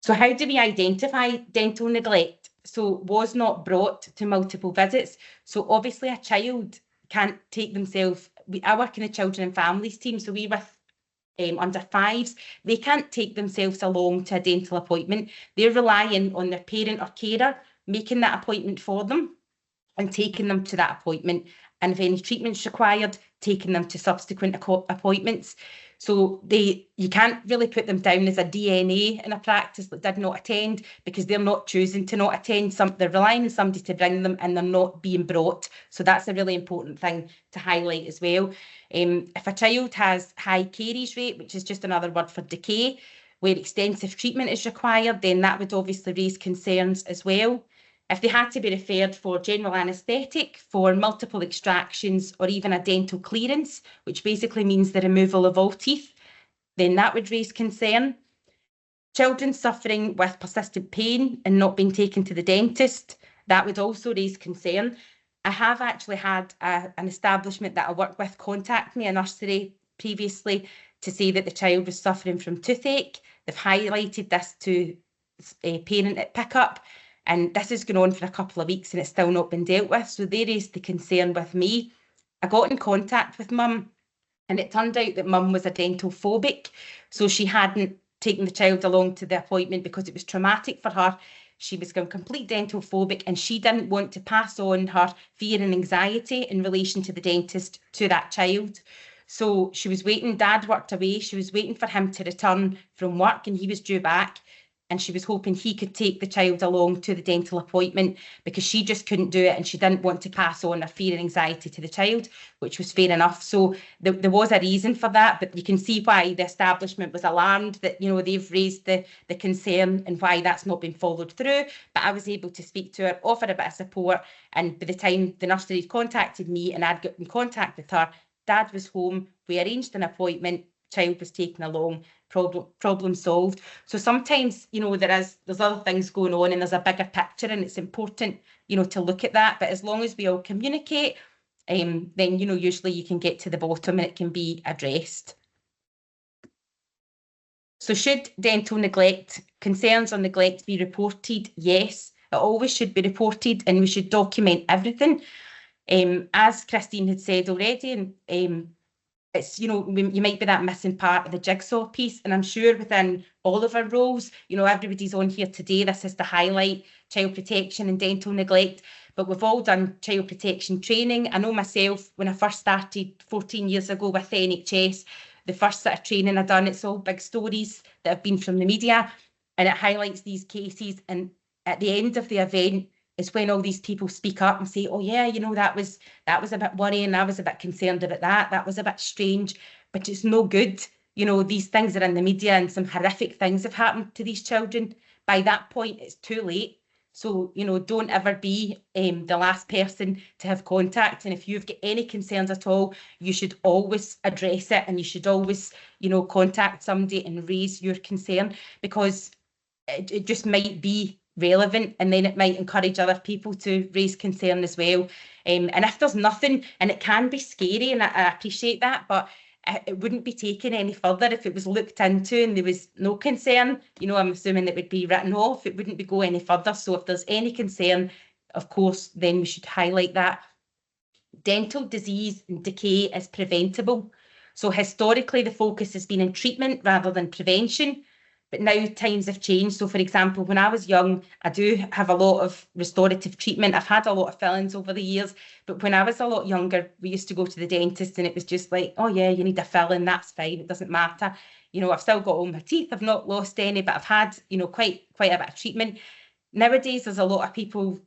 So how do we identify dental neglect? So was not brought to multiple visits. So obviously a child can't take themselves, I work in the children and families team, so we with under 5s, they can't take themselves along to a dental appointment. They're relying on their parent or carer making that appointment for them and taking them to that appointment. And if any treatment's required, taking them to subsequent appointments. So you can't really put them down as a DNA in a practice that did not attend, because they're not choosing to not attend. They're relying on somebody to bring them and they're not being brought. So that's a really important thing to highlight as well. If a child has high caries rate, which is just another word for decay, where extensive treatment is required, then that would obviously raise concerns as well. If they had to be referred for general anaesthetic, for multiple extractions, or even a dental clearance, which basically means the removal of all teeth, then that would raise concern. Children suffering with persistent pain and not being taken to the dentist, that would also raise concern. I have actually had an establishment that I work with contact me, a nursery previously, to say that the child was suffering from toothache. They've highlighted this to a parent at pickup, and this has gone on for a couple of weeks and it's still not been dealt with. So they raised the concern with me. I got in contact with mum, and it turned out that mum was a dental phobic. So she hadn't taken the child along to the appointment because it was traumatic for her. She was going complete dental phobic, and she didn't want to pass on her fear and anxiety in relation to the dentist to that child. So she was waiting. Dad worked away. She was waiting for him to return from work, and he was due back. And she was hoping he could take the child along to the dental appointment because she just couldn't do it, and she didn't want to pass on her fear and anxiety to the child, which was fair enough. So there was a reason for that, but you can see why the establishment was alarmed that, you know, they've raised the concern and why that's not been followed through. But I was able to speak to her, offer a bit of support, and by the time the nursery contacted me and I'd got in contact with her, Dad was home, we arranged an appointment, child was taken along, problem solved. So sometimes, you know, there's other things going on and there's a bigger picture, and it's important, you know, to look at that. But as long as we all communicate, then, you know, usually you can get to the bottom and it can be addressed. So should dental neglect, concerns on neglect be reported? Yes, it always should be reported, and we should document everything. As Christine had said already, it's, you know, you might be that missing part of the jigsaw piece, and I'm sure within all of our roles, you know, everybody's on here today, this is to highlight child protection and dental neglect, but we've all done child protection training. I know myself, when I first started 14 years ago with the NHS, the first set of training I've done, it's all big stories that have been from the media, and it highlights these cases, and at the end of the event is when all these people speak up and say, oh yeah, you know, that was a bit worrying, I was a bit concerned about that was a bit strange, but it's no good. You know, these things are in the media and some horrific things have happened to these children. By that point, it's too late. So, you know, don't ever be the last person to have contact. And if you've got any concerns at all, you should always address it, and you should always, you know, contact somebody and raise your concern, because it just might be relevant, and then it might encourage other people to raise concern as well. And if there's nothing, and it can be scary, and I appreciate that, but it wouldn't be taken any further if it was looked into and there was no concern. You know, I'm assuming it would be written off. It wouldn't be go any further. So if there's any concern, of course, then we should highlight that. Dental disease and decay is preventable. So historically, the focus has been in treatment rather than prevention. But now times have changed. So, for example, when I was young, I do have a lot of restorative treatment. I've had a lot of fillings over the years. But when I was a lot younger, we used to go to the dentist and it was just like, oh yeah, you need a filling, that's fine, it doesn't matter. You know, I've still got all my teeth, I've not lost any, but I've had, you know, quite a bit of treatment. Nowadays, there's a lot of people,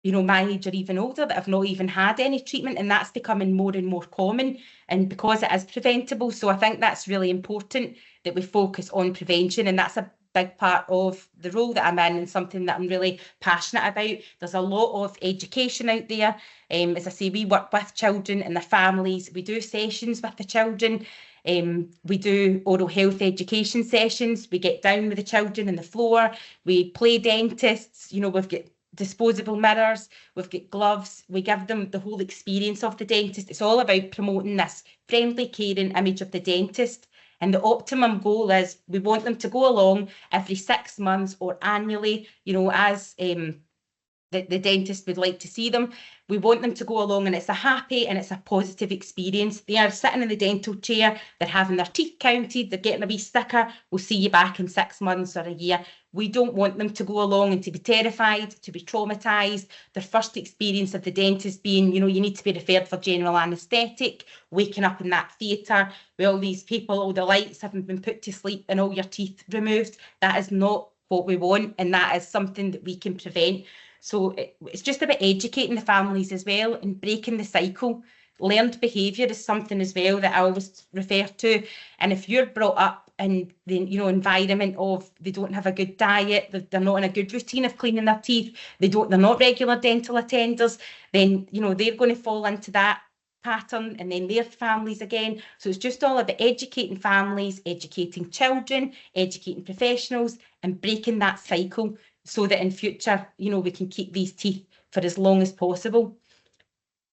you know, my age or even older, that have not even had any treatment, and that's becoming more and more common, and because it is preventable. So I think that's really important that we focus on prevention, and that's a big part of the role that I'm in and something that I'm really passionate about. There's a lot of education out there. As I say, we work with children and their families. We do sessions with the children. We do oral health education sessions. We get down with the children on the floor. We play dentists. You know, we've got disposable mirrors, we've got gloves, we give them the whole experience of the dentist. It's all about promoting this friendly, caring image of the dentist. And the optimum goal is we want them to go along every 6 months or annually, you know, as the dentist would like to see them. We want them to go along and it's a happy and it's a positive experience. They are sitting in the dental chair, they're having their teeth counted, they're getting a wee sticker, we'll see you back in 6 months or a year. We don't want them to go along and to be terrified, to be traumatised. Their first experience of the dentist being, you know, you need to be referred for general anaesthetic, waking up in that theatre with all these people, all the lights haven't been put to sleep and all your teeth removed. That is not what we want, and that is something that we can prevent. So it's just about educating the families as well and breaking the cycle. Learned behaviour is something as well that I always refer to. And if you're brought up in the, you know, environment of they don't have a good diet, they're not in a good routine of cleaning their teeth, they're not regular dental attenders, then, you know, they're going to fall into that pattern, and then their families again. So it's just all about educating families, educating children, educating professionals, and breaking that cycle, so that in future, you know, we can keep these teeth for as long as possible.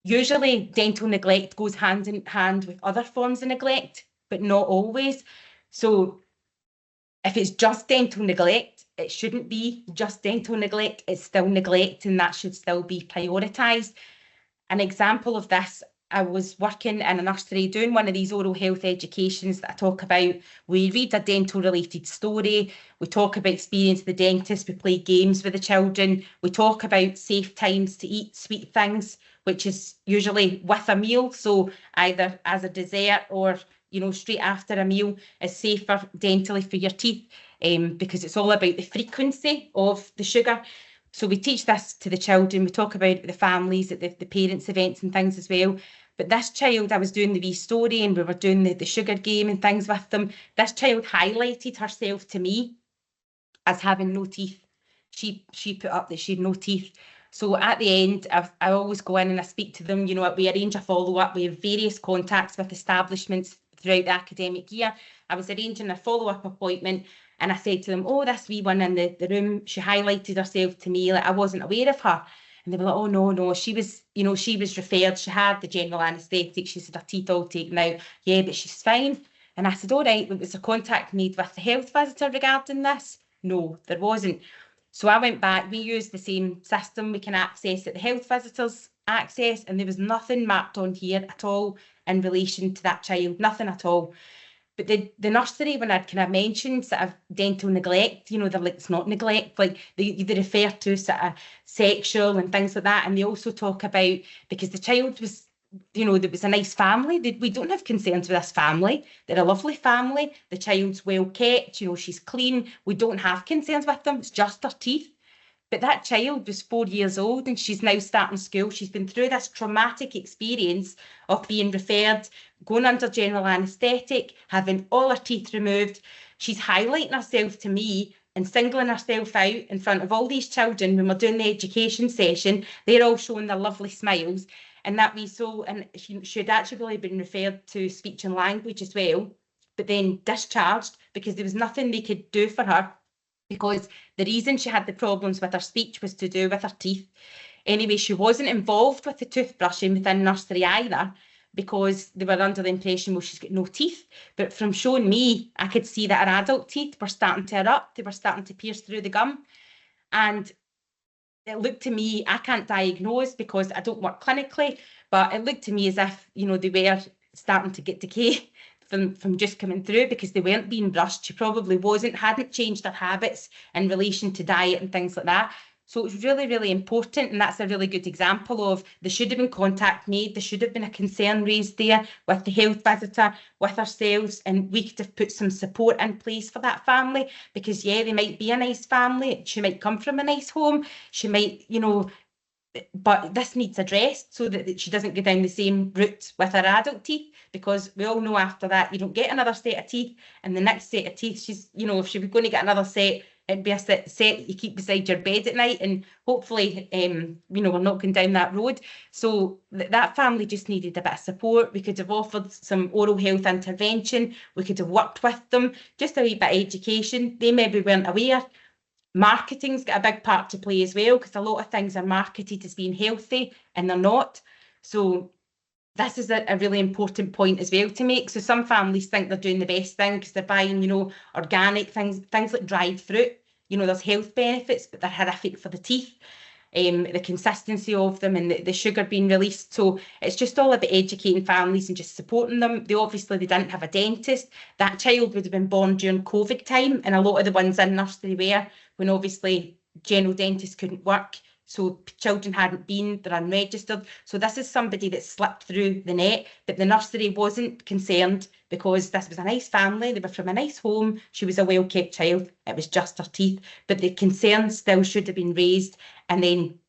Usually dental neglect goes hand in hand with other forms of neglect, but not always. So if it's just dental neglect, it shouldn't be just dental neglect, it's still neglect, and that should still be prioritised. An example of this, I was working in a nursery doing one of these oral health educations that I talk about. We read a dental related story, we talk about experience of the dentist, we play games with the children, we talk about safe times to eat sweet things, which is usually with a meal, so either as a dessert or straight after a meal is safer dentally for your teeth, because it's all about the frequency of the sugar. So we teach this to the children, we talk about the families at the parents' events and things as well. But this child, I was doing the wee story and we were doing the sugar game and things with them. This child highlighted herself to me as having no teeth. She put up that she had no teeth. So at the end, I always go in and I speak to them. We arrange a follow-up. We have various contacts with establishments throughout the academic year. I was arranging a follow-up appointment and I said to them, oh, this wee one in the room, she highlighted herself to me, like I wasn't aware of her. And they were like, oh, no, she was referred, she had the general anaesthetic, she said her teeth all taken out, yeah, but she's fine. And I said, all right, but was a contact made with the health visitor regarding this? No, there wasn't. So I went back, we used the same system we can access that the health visitors access, and there was nothing marked on here at all in relation to that child, nothing at all. But the nursery, when I'd kind of mentioned sort of dental neglect, they're like, it's not neglect, like they refer to sort of sexual and things like that. And they also talk about, because the child was, there was a nice family. We don't have concerns with this family. They're a lovely family. The child's well kept, she's clean. We don't have concerns with them. It's just her teeth. But that child was 4 years old and she's now starting school. She's been through this traumatic experience of being referred, going under general anaesthetic, having all her teeth removed. She's highlighting herself to me and singling herself out in front of all these children when we're doing the education session. They're all showing their lovely smiles. And she had actually been referred to speech and language as well, but then discharged because there was nothing they could do for her, because the reason she had the problems with her speech was to do with her teeth. Anyway, she wasn't involved with the toothbrushing within nursery either, because they were under the impression, well, she's got no teeth. But from showing me, I could see that her adult teeth were starting to erupt, they were starting to pierce through the gum. And it looked to me, I can't diagnose because I don't work clinically, but it looked to me as if, they were starting to get decay from just coming through, because they weren't being brushed. She probably hadn't changed her habits in relation to diet and things like that. So it's really, really important, and that's a really good example of there should have been contact made, there should have been a concern raised there with the health visitor, with ourselves, and we could have put some support in place for that family, because yeah, they might be a nice family, she might come from a nice home, she might, but this needs addressed so that she doesn't go down the same route with her adult teeth, because we all know after that you don't get another set of teeth, and the next set of teeth, she's, if she was going to get another set, it'd be a set that you keep beside your bed at night, and hopefully, we're not going down that road. So that family just needed a bit of support. We could have offered some oral health intervention, we could have worked with them, just a wee bit of education. They maybe weren't aware. Marketing's got a big part to play as well, because a lot of things are marketed as being healthy and they're not. So this is a really important point as well to make. So some families think they're doing the best thing because they're buying, organic things like dried fruit. There's health benefits, but they're horrific for the teeth. The consistency of them and the sugar being released. So it's just all about educating families and just supporting them. They didn't have a dentist. That child would have been born during COVID time, and a lot of the ones in nursery were, when obviously general dentists couldn't work. So children hadn't been, they're unregistered. So this is somebody that slipped through the net, but the nursery wasn't concerned because this was a nice family, they were from a nice home, she was a well-kept child, it was just her teeth. But the concerns still should have been raised, and then,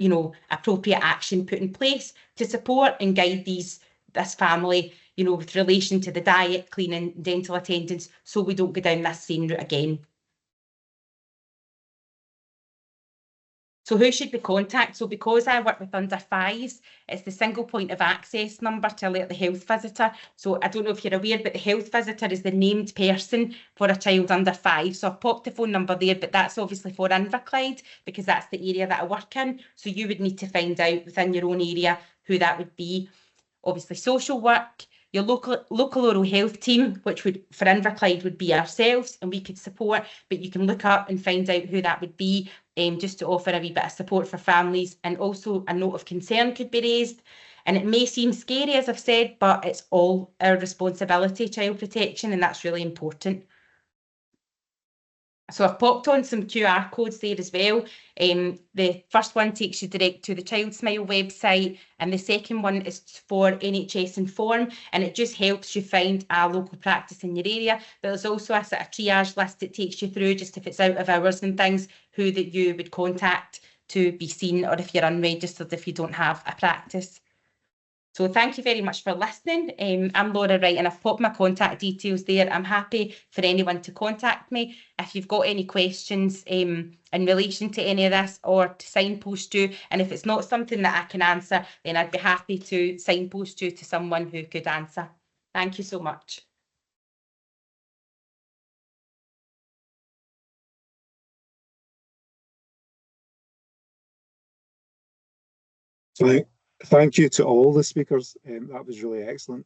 appropriate action put in place to support and guide this family, with relation to the diet, cleaning, dental attendance, so we don't go down this same route again. So who should we contact? So because I work with under 5s, it's the single point of access number to alert the health visitor. So I don't know if you're aware, but the health visitor is the named person for a child under 5. So I've popped the phone number there, but that's obviously for Inverclyde because that's the area that I work in. So you would need to find out within your own area who that would be. Obviously social work, your local oral health team, which would for Inverclyde would be ourselves, and we could support, but you can look up and find out who that would be, just to offer a wee bit of support for families. And also a note of concern could be raised. And it may seem scary, as I've said, but it's all our responsibility, child protection, and that's really important. So I've popped on some QR codes there as well. The first one takes you direct to the Child Smile website, and the second one is for NHS Inform, and it just helps you find a local practice in your area. But there's also a sort of triage list that takes you through, just if it's out of hours and things, who that you would contact to be seen, or if you're unregistered, if you don't have a practice. So thank you very much for listening. I'm Laura Wright, and I've popped my contact details there. I'm happy for anyone to contact me if you've got any questions in relation to any of this, or to signpost you. And if it's not something that I can answer, then I'd be happy to signpost you to someone who could answer. Thank you so much. Thank you to all the speakers. That was really excellent,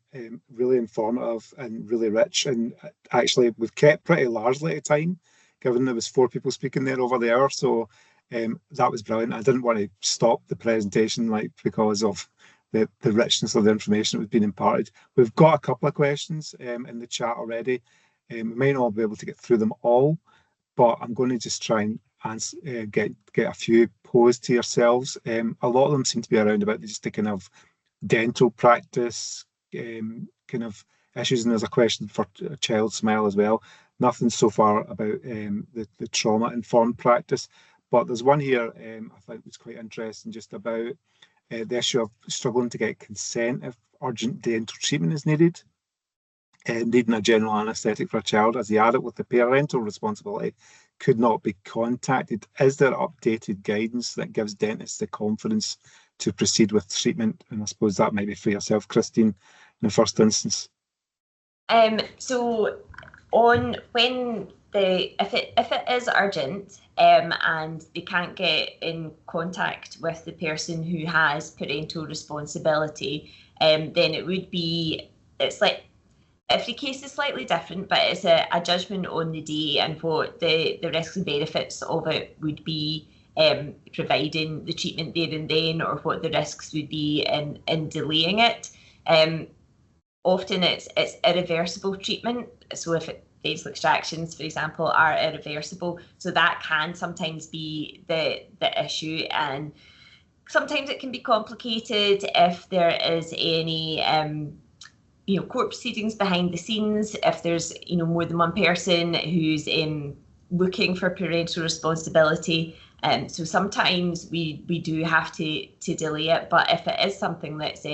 really informative and really rich. And actually, we've kept pretty largely to time, given there was 4 people speaking there over the hour. So that was brilliant. I didn't want to stop the presentation because of the richness of the information that was being imparted. We've got a couple of questions in the chat already. We may not be able to get through them all, but I'm going to just try and get a few posed to yourselves. A lot of them seem to be around about just the kind of dental practice kind of issues, and there's a question for Child Smile as well. Nothing so far about the trauma-informed practice, but there's one here I thought was quite interesting, just about the issue of struggling to get consent if urgent dental treatment is needed. Needing a general anaesthetic for a child as the adult with the parental responsibility could not be contacted. Is there updated guidance that gives dentists the confidence to proceed with treatment? And I suppose that might be for yourself, Christine, in the first instance. So on if it is urgent and they can't get in contact with the person who has parental responsibility, then it would be, it's like, every case is slightly different, but it's a judgment on the day and what the risks and benefits of it would be, providing the treatment there and then, or what the risks would be in delaying it. Often it's irreversible treatment. So if facial extractions, for example, are irreversible, so that can sometimes be the issue, and sometimes it can be complicated if there is any court proceedings behind the scenes, if there's more than one person who's looking for parental responsibility. So sometimes we do have to delay it, but if it is something that's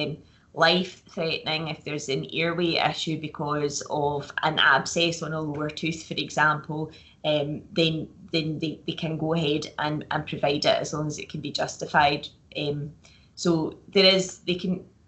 life-threatening, if there's an airway issue because of an abscess on a lower tooth, for example, then they can go ahead and provide it as long as it can be justified. So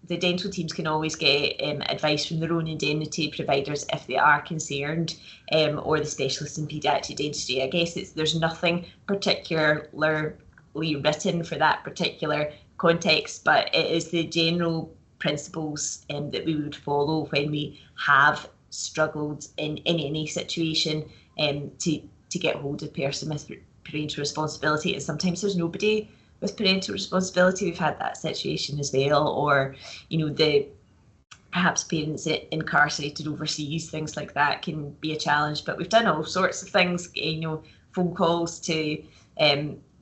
the dental teams can always get advice from their own indemnity providers if they are concerned, or the specialist in paediatric dentistry. I guess there's nothing particularly written for that particular context, but it is the general principles that we would follow when we have struggled in any situation to get hold of a person with parental responsibility. And sometimes there's nobody with parental responsibility. We've had that situation as well, or perhaps parents incarcerated overseas, things like that can be a challenge. But we've done all sorts of things, phone calls to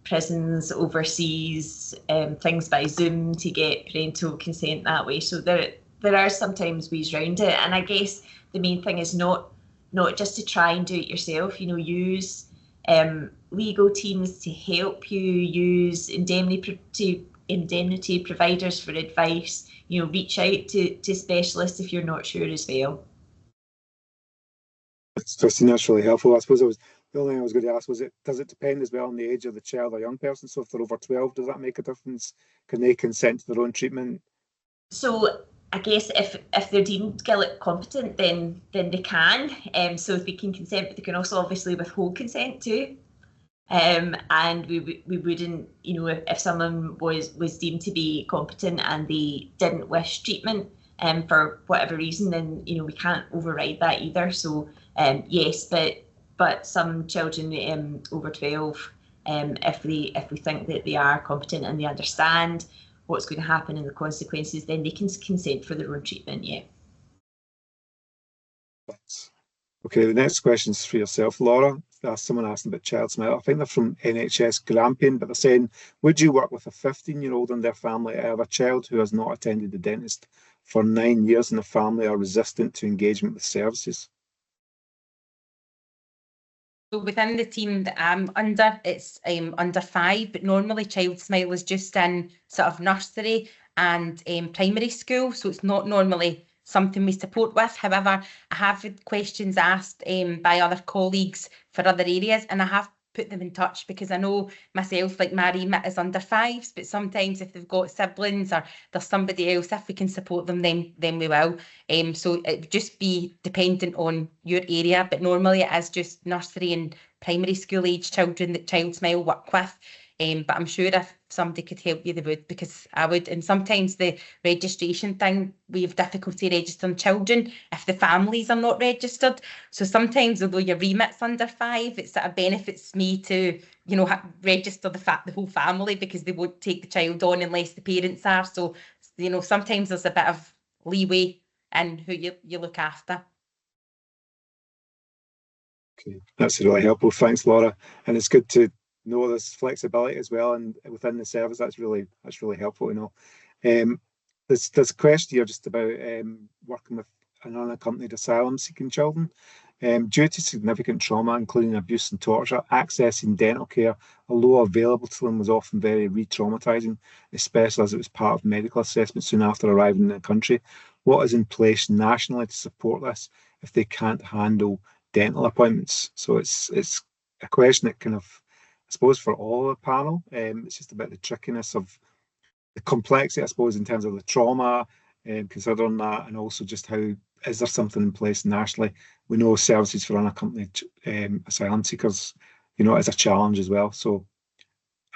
prisons overseas, things by Zoom to get parental consent that way. So there are sometimes ways around it, and I guess the main thing is not just to try and do it yourself. Use legal teams to help you, use indemnity providers for advice, reach out to specialists if you're not sure as well. Christine, that's really helpful. I suppose The only thing I was going to ask was, does it depend as well on the age of the child or young person? So if they're over 12, does that make a difference? Can they consent to their own treatment? So I guess if they're deemed competent, then they can. So if they can consent, but they can also obviously withhold consent too. And we wouldn't, if someone was deemed to be competent and they didn't wish treatment for whatever reason, then we can't override that either. So yes, but some children over 12, if we think that they are competent and they understand what's going to happen and the consequences, then they can consent for their own treatment. Yeah. Okay, the next question is for yourself, Laura. Someone asking about child smile. I think they're from NHS Grampian, but they're saying, would you work with a 15-year-old and their family? I have a child who has not attended the dentist for 9 years and the family are resistant to engagement with services. So within the team that I'm under, it's under 5, but normally Child Smile is just in sort of nursery and primary school, so it's not normally something we support with. However, I have had questions asked by other colleagues for other areas, and I have put them in touch because I know myself, like my remit is under 5s, but sometimes if they've got siblings or there's somebody else, if we can support them, then we will. So it would just be dependent on your area, but normally it is just nursery and primary school age children that Child Smile work with. But I'm sure if somebody could help you, they would, because I would. And sometimes the registration thing, we have difficulty registering children if the families are not registered. So sometimes, although your remit's under 5, it sort of benefits me to, register the whole family, because they won't take the child on unless the parents are. So, sometimes there's a bit of leeway in who you look after. Okay, that's really helpful. Thanks, Laura. And it's good to know there's flexibility as well, and within the service, that's really helpful to know. There's a question here just about working with an unaccompanied asylum-seeking children. Due to significant trauma, including abuse and torture, accessing dental care, although available to them, was often very re-traumatising, especially as it was part of medical assessment soon after arriving in the country. What is in place nationally to support this if they can't handle dental appointments? So it's a question that kind of, I suppose, for all the panel, it's just about the trickiness of the complexity, I suppose, in terms of the trauma, considering that, and also just how, is there something in place nationally? We know services for unaccompanied asylum seekers, is a challenge as well. So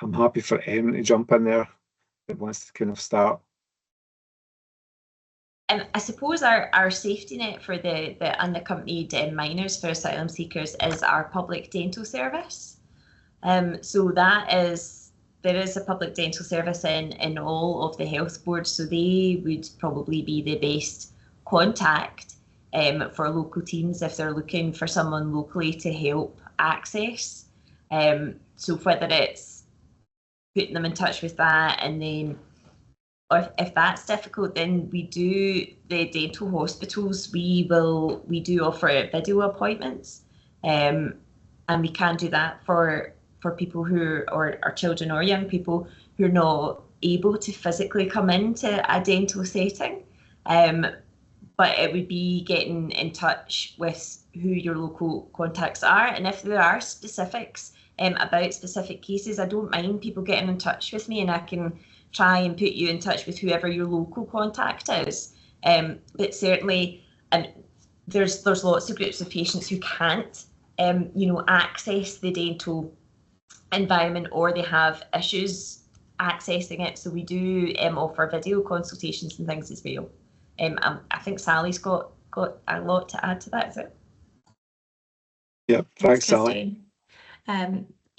I'm happy for Em to jump in there that wants to kind of start. I suppose our safety net for the unaccompanied minors for asylum seekers is our public dental service. So there is a public dental service in all of the health boards, so they would probably be the best contact for local teams if they're looking for someone locally to help access. So whether it's putting them in touch with that, and then if that's difficult, then we do the dental hospitals. We do offer video appointments, and we can do that for people who are children or young people who are not able to physically come into a dental setting. But it would be getting in touch with who your local contacts are, and if there are specifics about specific cases, I don't mind people getting in touch with me, and I can try and put you in touch with whoever your local contact is. But certainly, and there's lots of groups of patients who can't access the dental environment, or they have issues accessing it. So we do offer video consultations and things as well. I think Sally's got a lot to add to that, is it? Yeah, thanks, Sally.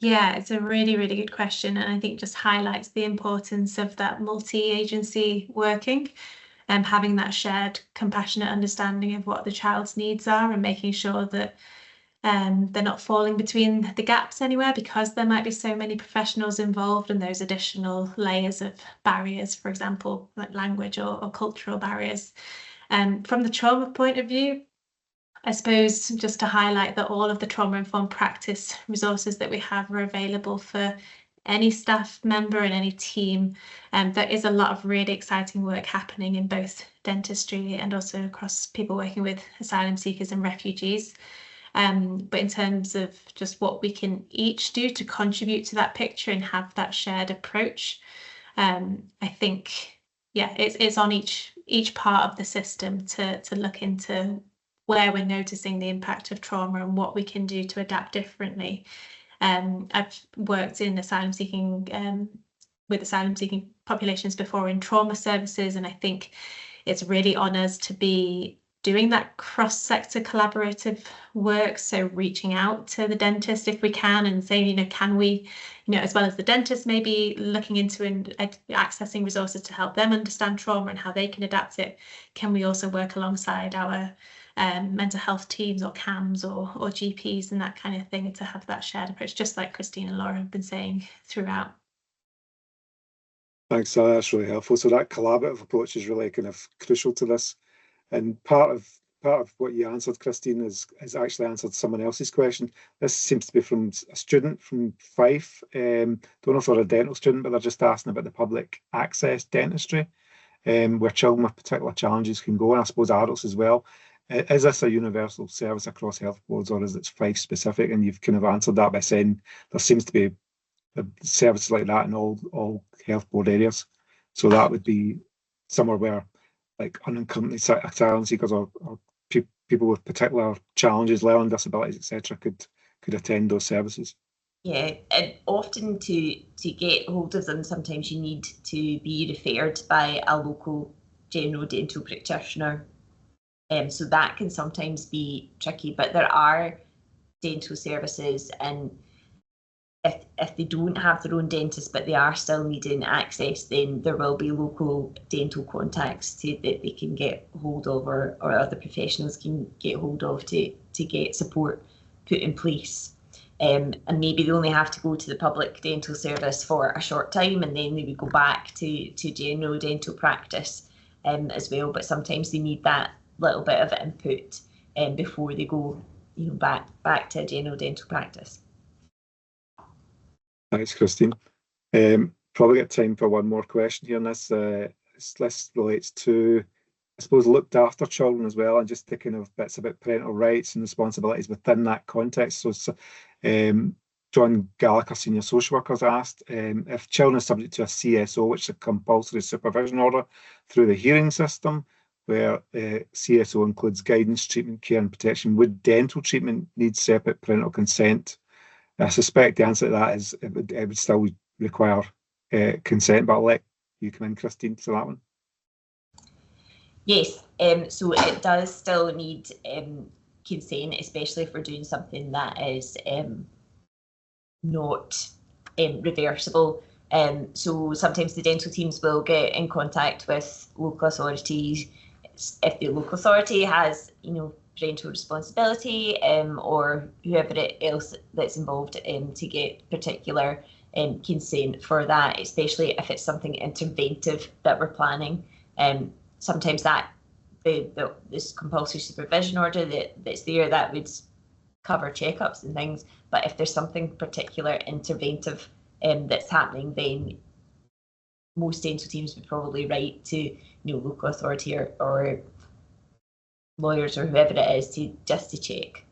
Yeah, it's a really, really good question, and I think just highlights the importance of that multi-agency working and having that shared compassionate understanding of what the child's needs are, and making sure that they're not falling between the gaps anywhere, because there might be so many professionals involved and those additional layers of barriers, for example, like language or cultural barriers. From the trauma point of view, I suppose just to highlight that all of the trauma-informed practice resources that we have are available for any staff member and any team. There is a lot of really exciting work happening in both dentistry and also across people working with asylum seekers and refugees. But in terms of just what we can each do to contribute to that picture and have that shared approach, I think, yeah, it's on each part of the system to look into where we're noticing the impact of trauma and what we can do to adapt differently. I've worked in asylum seeking with asylum seeking populations before in trauma services, and I think it's really on us to be doing that cross-sector collaborative work, so reaching out to the dentist if we can and saying, you know, can we, you know, as well as the dentist, maybe looking into and accessing resources to help them understand trauma and how they can adapt it. Can we also work alongside our mental health teams or CAMs or GPs and that kind of thing to have that shared approach, just like Christine and Laura have been saying throughout. Thanks, that's really helpful. So that collaborative approach is really kind of crucial to this. And part of what you answered, Christine, is actually answered someone else's question. This seems to be from a student from Fife. Don't know if they're a dental student, but they're just asking about the public access dentistry, where children with particular challenges can go, and I suppose adults as well. Is this a universal service across health boards, or is it Fife specific? And you've kind of answered that by saying there seems to be services like that in all health board areas. So that would be somewhere where, like, unaccompanied asylum seekers or people with particular challenges, learning disabilities, etc., could attend those services. Yeah, and often to get hold of them, sometimes you need to be referred by a local general dental practitioner. So that can sometimes be tricky, but there are dental services, and if they don't have their own dentist but they are still needing access, then there will be local dental contacts that they can get hold of, or other professionals can get hold of to get support put in place. And maybe they only have to go to the public dental service for a short time, and then they would go back to general dental practice as well. But sometimes they need that little bit of input before they go, you know, back to a general dental practice. Thanks, Christine. Probably got time for one more question here, and this list relates to, I suppose, looked after children as well, and just thinking of bits about parental rights and responsibilities within that context. So John Gallagher, senior social worker, has asked if children are subject to a CSO, which is a compulsory supervision order through the hearing system, where CSO includes guidance, treatment, care and protection, would dental treatment need separate parental consent? I suspect the answer to that is it would still require consent, but I'll let you come in, Christine, to that one. Yes, so it does still need consent, especially if we're doing something that is not reversible. So sometimes the dental teams will get in contact with local authorities if the local authority has, you know, parental responsibility, or whoever else that's involved to get particular consent for that, especially if it's something interventive that we're planning. Sometimes that this compulsory supervision order that's there, that would cover checkups and things, but if there's something particular interventive that's happening, then most dental teams would probably write to, you know, local authority or lawyers or whoever it is to check,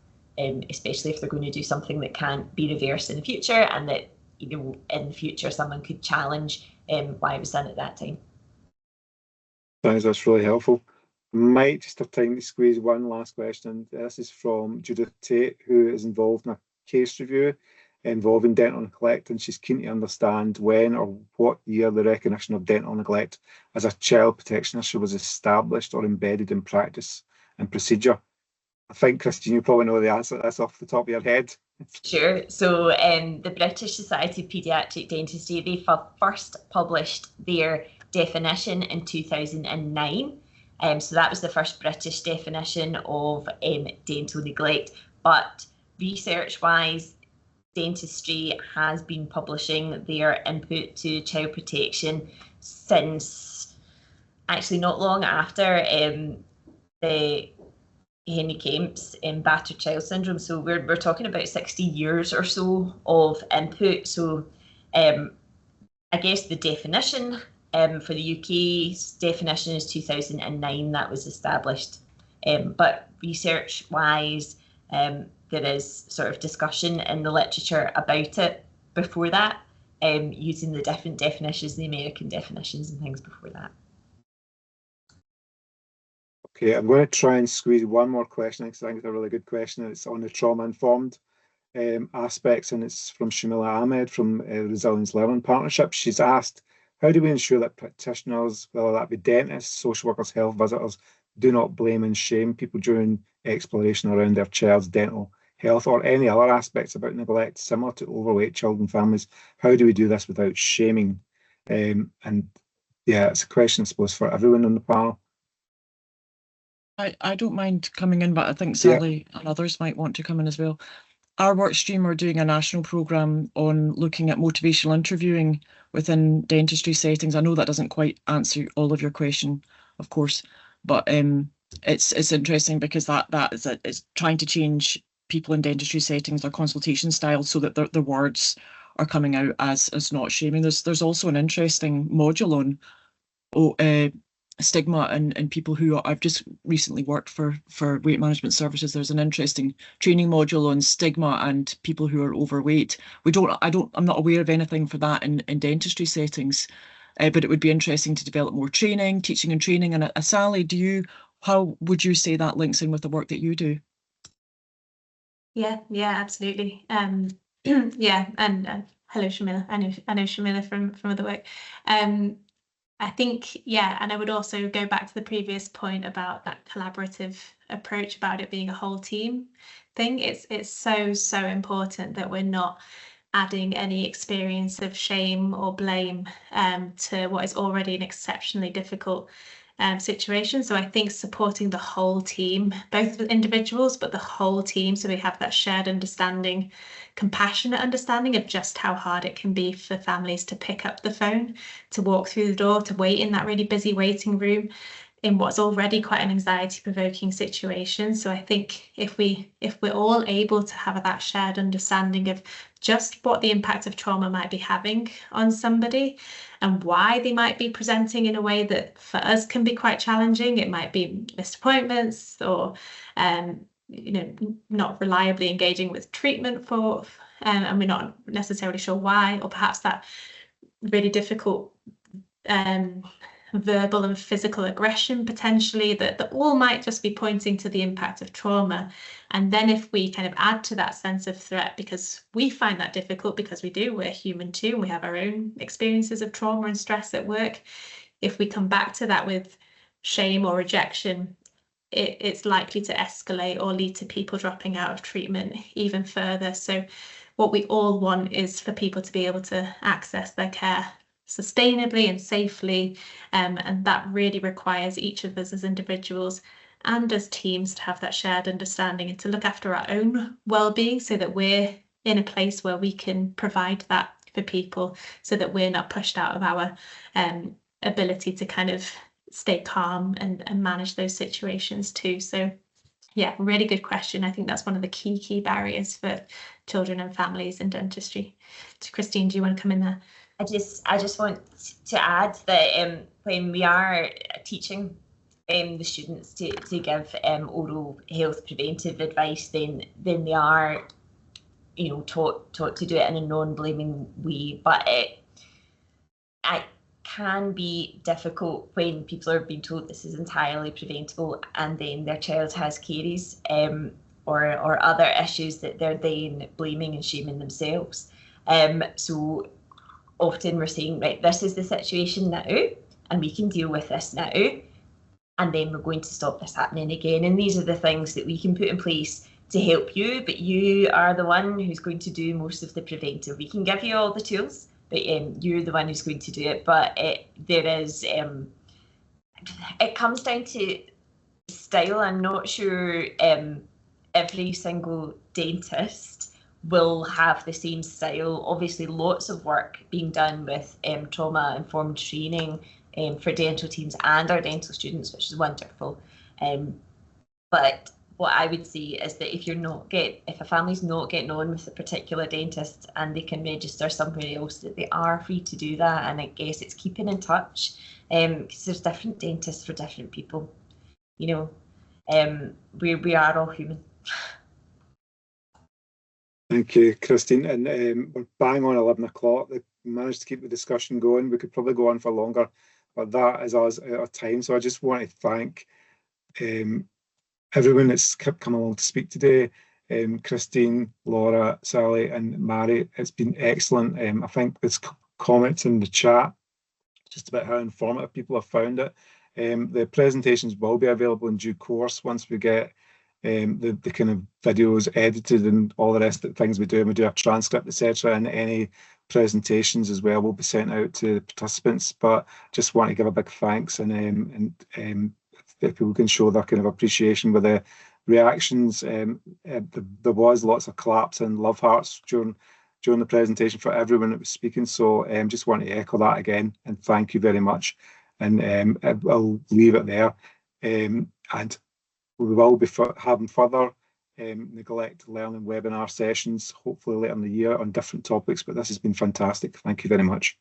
especially if they're going to do something that can't be reversed in the future, and that, you know, in the future someone could challenge why it was done at that time. Thanks, that's really helpful. Might just have time to squeeze one last question. This is from Judith Tate, who is involved in a case review involving dental neglect, and she's keen to understand when or what year the recognition of dental neglect as a child protection issue was established or embedded in practice and procedure. I think, Christine, you probably know the answer to this off the top of your head. Sure. So the British Society of Paediatric Dentistry, they first published their definition in 2009. So that was the first British definition of dental neglect. But research-wise, dentistry has been publishing their input to child protection since actually not long after the Henry Kemp's battered child syndrome. So we're talking about 60 years or so of input. So I guess the definition for the UK's definition is 2009, that was established. But research-wise, there is sort of discussion in the literature about it before that, using the different definitions, the American definitions and things before that. Okay, I'm going to try and squeeze one more question because I think it's a really good question. It's on the trauma-informed aspects, and it's from Shamila Ahmed from Resilience Learning Partnership. She's asked, how do we ensure that practitioners, whether that be dentists, social workers, health visitors, do not blame and shame people during exploration around their child's dental health or any other aspects about neglect similar to overweight children families? How do we do this without shaming? And yeah, it's a question, I suppose, for everyone on the panel. I don't mind coming in, but I think Sally and others might want to come in as well. Our work stream are doing a national programme on looking at motivational interviewing within dentistry settings. I know that doesn't quite answer all of your question, of course, but it's interesting because that is trying to change people in dentistry settings, their consultation style, so that their words are coming out as not shaming. There's also an interesting module on stigma and people who I've just recently worked for weight management services. There's an interesting training module on stigma and people who are overweight. I'm not aware of anything for that in dentistry settings, but it would be interesting to develop more training, teaching and training. And Sally, how would you say that links in with the work that you do? Yeah, absolutely. Yeah, and hello, Shamila. I know Shamila from other work. I think, yeah, and I would also go back to the previous point about that collaborative approach, about it being a whole team thing. It's so important that we're not adding any experience of shame or blame to what is already an exceptionally difficult situation. So I think supporting the whole team, both with individuals, but the whole team, so we have that shared understanding, compassionate understanding of just how hard it can be for families to pick up the phone, to walk through the door, to wait in that really busy waiting room in what's already quite an anxiety-provoking situation. So I think if we're all able to have that shared understanding of just what the impact of trauma might be having on somebody and why they might be presenting in a way that for us can be quite challenging. It might be missed appointments or not reliably engaging with treatment for and we're not necessarily sure why, or perhaps that really difficult verbal and physical aggression potentially that all might just be pointing to the impact of trauma. And then if we kind of add to that sense of threat, because we find that difficult, because we're human too, and we have our own experiences of trauma and stress at work, if we come back to that with shame or rejection, it's likely to escalate or lead to people dropping out of treatment even further. So what we all want is for people to be able to access their care sustainably and safely, and that really requires each of us as individuals and as teams to have that shared understanding and to look after our own well-being so that we're in a place where we can provide that for people, so that we're not pushed out of our ability to kind of stay calm and manage those situations too. So yeah, really good question. I think that's one of the key barriers for children and families in dentistry. So Christine, do you want to come in there? I just want to add that when we are teaching the students to give oral health preventive advice, then they are, taught to do it in a non-blaming way. But it can be difficult when people are being told this is entirely preventable, and then their child has caries or other issues that they're then blaming and shaming themselves. So often we're saying, right, this is the situation now, and we can deal with this now, and then we're going to stop this happening again. And these are the things that we can put in place to help you, but you are the one who's going to do most of the preventive. We can give you all the tools, but you're the one who's going to do it. But it comes down to style. I'm not sure every single dentist will have the same style. Obviously, lots of work being done with trauma-informed training for dental teams and our dental students, which is wonderful. But what I would say is that if a family's not getting on with a particular dentist and they can register somewhere else, that they are free to do that. And I guess it's keeping in touch, because there's different dentists for different people. We are all human. Thank you, Christine. And we're bang on 11 o'clock. We managed to keep the discussion going. We could probably go on for longer, but that is us out of time. So I just want to thank everyone that's come along to speak today. Christine, Laura, Sally and Mary. It's been excellent. I think there's comments in the chat just about how informative people have found it. The presentations will be available in due course once we get the kind of videos edited and all the rest of the things we do. And we do a transcript, etc. And any presentations as well will be sent out to the participants. But just want to give a big thanks and if people can show their kind of appreciation with the reactions. There was lots of claps and love hearts during the presentation for everyone that was speaking. So just want to echo that again and thank you very much. And I'll leave it there. And we will be having further neglect learning webinar sessions, hopefully later in the year on different topics, but this has been fantastic. Thank you very much.